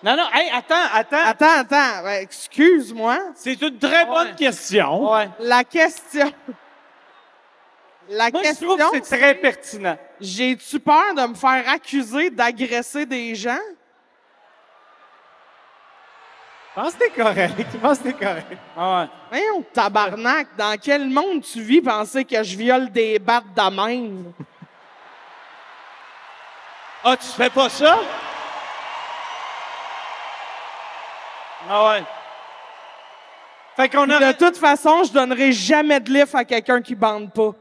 Non, hey, attends. Attends. Ben, excuse-moi. C'est une très bonne question. Ouais. La question... La Moi, je question, trouve que c'est très pertinent. j'ai-tu peur de me faire accuser d'agresser des gens? Je pense que t'es correct. Ah ouais. Voyons, tabarnak, dans quel monde tu vis penser que je viole des battes de même? Ah, tu fais pas ça? Ah ouais. Fait qu'on a... De toute façon, je donnerai jamais de lift à quelqu'un qui bande pas.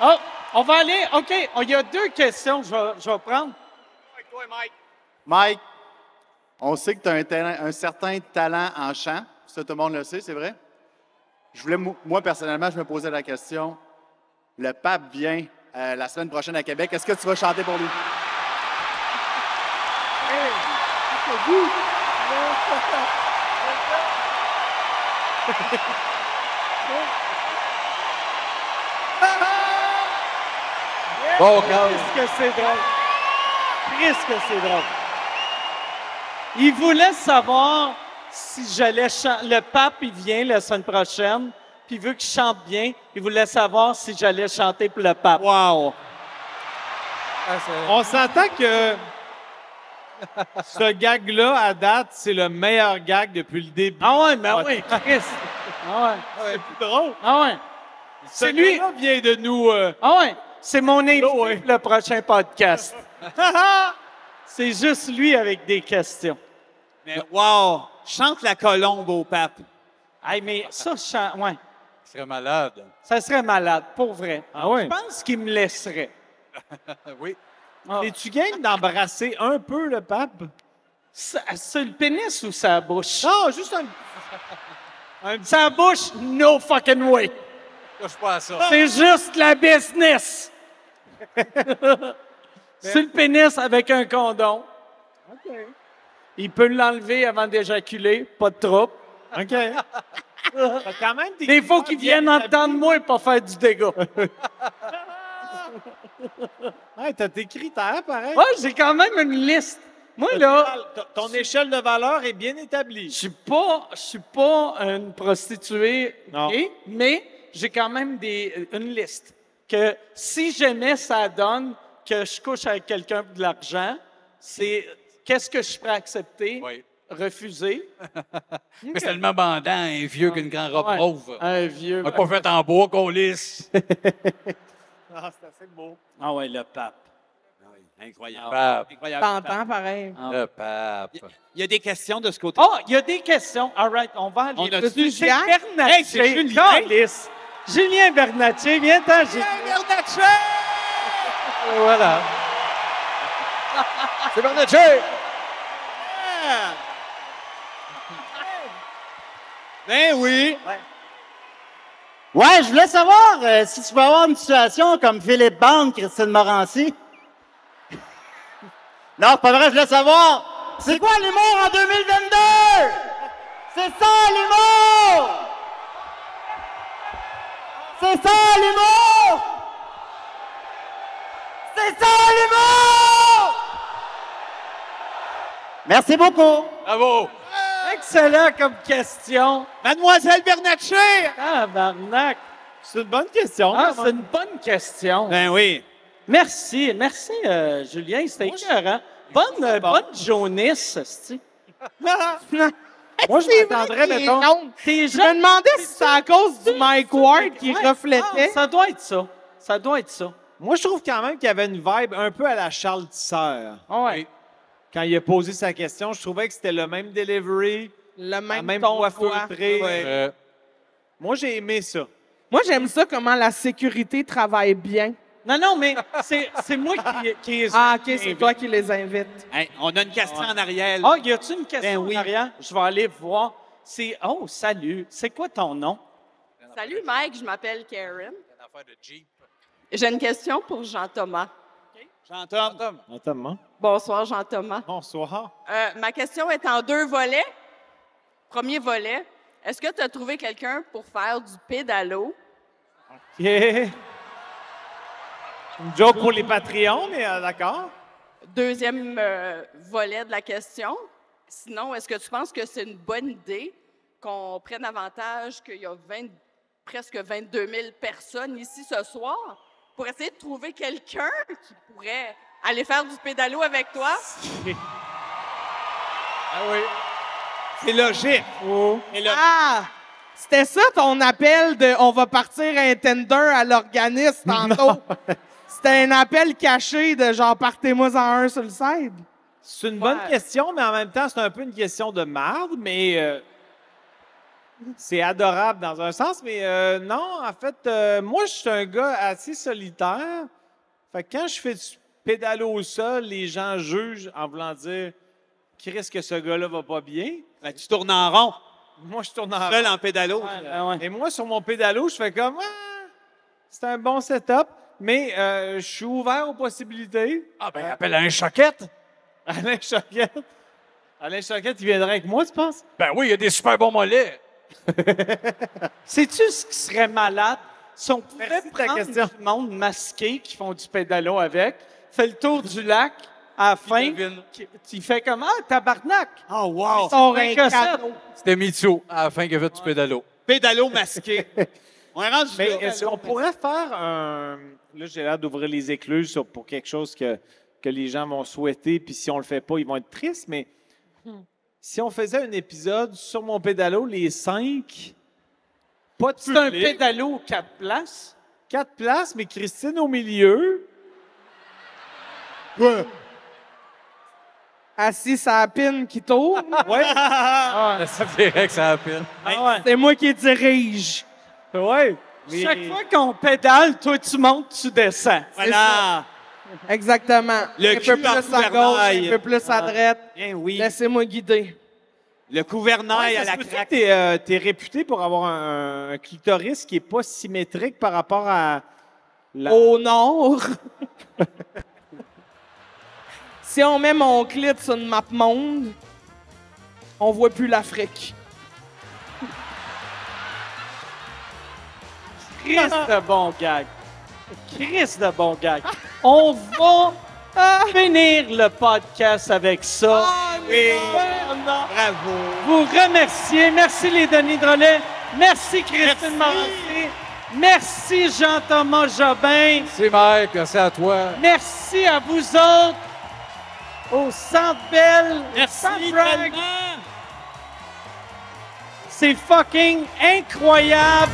Oh, on va aller... OK, il y a 2 questions que je vais prendre. Mike, on sait que tu as un certain talent en chant. Ça, tout le monde le sait, c'est vrai? Je voulais, moi, personnellement, je me posais la question. Le pape vient la semaine prochaine à Québec. Est-ce que tu vas chanter pour lui? Bon, Qu'est-ce que c'est drôle. Qu'est-ce que c'est drôle. Il voulait savoir si j'allais chanter. Le pape, il vient la semaine prochaine, puis vu que je chante bien, il voulait savoir si j'allais chanter pour le pape. Wow! On s'entend que ce gag-là, à date, c'est le meilleur gag depuis le début. Ah ouais, mais oui, Chris. Ah ouais. C'est plus drôle. Ah ouais. C'est lui. Ce vient de nous... Ah ouais. C'est mon invité pour le prochain podcast. C'est juste lui avec des questions. Mais wow! Chante la colombe au pape. Hey, mais ça, ouais. Ça serait malade. Ça serait malade, pour vrai. Ah ouais? Je pense qu'il me laisserait. Oui. Ah. Es-tu game d'embrasser un peu le pape? C'est le pénis ou sa bouche? Non, juste un... Sa bouche, no fucking way. Touche pas à ça. C'est juste la business. C'est le pénis avec un condom. OK. Il peut l'enlever avant d'éjaculer, pas de trouble. OK. T'as quand même Il faut qu'ils viennent entendre moi pour faire du dégât. Hey, t'as tes critères, pareil. Ouais, j'ai quand même une liste. Moi, là... Ton échelle de valeur est bien établie. Je suis pas une prostituée, OK? Mais j'ai quand même une liste. Que si jamais ça donne que je couche avec quelqu'un pour de l'argent, c'est qu'est-ce que je suis prêt à accepter? Oui. Refuser. Mais c'est tellement bandant, un vieux qu'une grande robe mauve. Un vieux. On n'a pas fait en bois qu'on lisse. Ah, c'est assez beau. Ah ouais, le pape. Incroyable. Pape. Incroyable. T'entends pareil. Le pape. Il y a des questions de ce côté. Oh, il y a des questions. All right, on va aller. On a du C'est Jack? Bernatchez. Hey, c'est Julien. Calisse. Julien Bernatchez, viens-t'en. Bernatchez! Voilà. C'est Bernatchez! Ben oui! Ouais, je voulais savoir si tu vas avoir une situation comme Philippe Bande, Christine Morancy. Non, c'est pas vrai, je voulais savoir, c'est quoi l'humour en 2022? C'est ça l'humour! C'est ça l'humour! C'est ça l'humour! Merci beaucoup! Bravo! Excellent comme question. Mademoiselle Bernatchez! Ah, Barnac. C'est une bonne question. Ah, c'est une bonne question. Ben oui. Merci, Julien, c'était écœurant. Bonne jaunisse, c'ti. Moi, je m'attendrais, mettons... Je me demandais si c'est à cause du Mike Ward qui reflétait. Ça doit être ça. Ça doit être ça. Moi, je trouve quand même qu'il y avait une vibe un peu à la Charles Tisseur. Ouais. Quand il a posé sa question, je trouvais que c'était le même delivery, le même voix ton de voix. feutrée. Ouais. Moi, j'ai aimé ça. Moi, j'aime ça, comment la sécurité travaille bien. Non, mais c'est moi qui les Ah, OK, c'est toi qui les invites. Hey, on a une question en arrière. Ah, y a-tu une question Ben oui. en arrière? Je vais aller voir. Oh, salut. C'est quoi ton nom? Salut Mike, je m'appelle Karen. J'ai une question pour Jean-Thomas. Jean-Thomas. Bonsoir Jean-Thomas. Bonsoir. Ma question est en 2 volets. Premier volet, est-ce que tu as trouvé quelqu'un pour faire du pédalo? OK. Une joke pour les Patreons, mais d'accord. Deuxième volet de la question. Sinon, est-ce que tu penses que c'est une bonne idée qu'on prenne avantage qu'il y a presque 22 000 personnes ici ce soir pour essayer de trouver quelqu'un qui pourrait aller faire du pédalo avec toi? Ah oui. C'est logique. Ah! C'était ça ton appel de « on va partir un tender à l'organisme tantôt ». C'était un appel caché de genre « partez-moi en un sur le side ». C'est une bonne question, mais en même temps, c'est un peu une question de marde, mais c'est adorable dans un sens. Mais non, en fait, moi, je suis un gars assez solitaire. Fait que quand je fais du pédalo au sol, les gens jugent en voulant dire « Chris, que ce gars-là va pas bien ». Ben, tu tournes en rond. Moi, je tourne en rond. Seul en pédalo. Et moi, sur mon pédalo, je fais comme c'est un bon setup, mais je suis ouvert aux possibilités. Ah, ben, appelle un choquette. Alain Choquette. Alain Choquette, il viendrait avec moi, tu penses? Ben oui, il y a des super bons mollets. Sais-tu ce qui serait malade? Si on pouvait Merci de ta prendre question. du monde masqué qui font du pédalo avec, fait le tour du lac, à la fin, tu fais comment? Tabarnak! Oh, wow! Sors Ben, un que ça. cadeau. C'était Mitsu à la fin qu'il a fait du pédalo. Pédalo masqué. On est rendu Mais là. est-ce qu'on pourrait faire un... Là, j'ai l'air d'ouvrir les écluses pour quelque chose que les gens vont souhaiter, puis si on le fait pas, ils vont être tristes, mais si on faisait un épisode sur mon pédalo, les 5, pas de C'est un public, pédalo 4 places. 4 places, mais Christine au milieu. Assis sur la pine qui tourne. Ouais. Ça dirait que ça a pile. C'est moi qui dirige. Ouais. Chaque fois qu'on pédale, toi, tu montes, tu descends. Voilà. Exactement. Le un cul peu en plus à gauche, gouvernail. un peu plus à droite. Bien oui. Laissez-moi guider. Le gouvernail à la craque. T'es réputé pour avoir un clitoris qui est pas symétrique par rapport à... Au nord. Si on met mon clit sur une map monde, on voit plus l'Afrique. Chris de bon gag. Chris de bon gag. On va finir le podcast avec ça. Oui. Bravo. Bravo. Vous remercier. Merci les Denis Drolet. Merci Christine Morancy. Merci Jean-Thomas Jobin. Merci Mike, merci à toi. Merci à vous autres au Centre Bell. Merci Bragg. C'est fucking incroyable.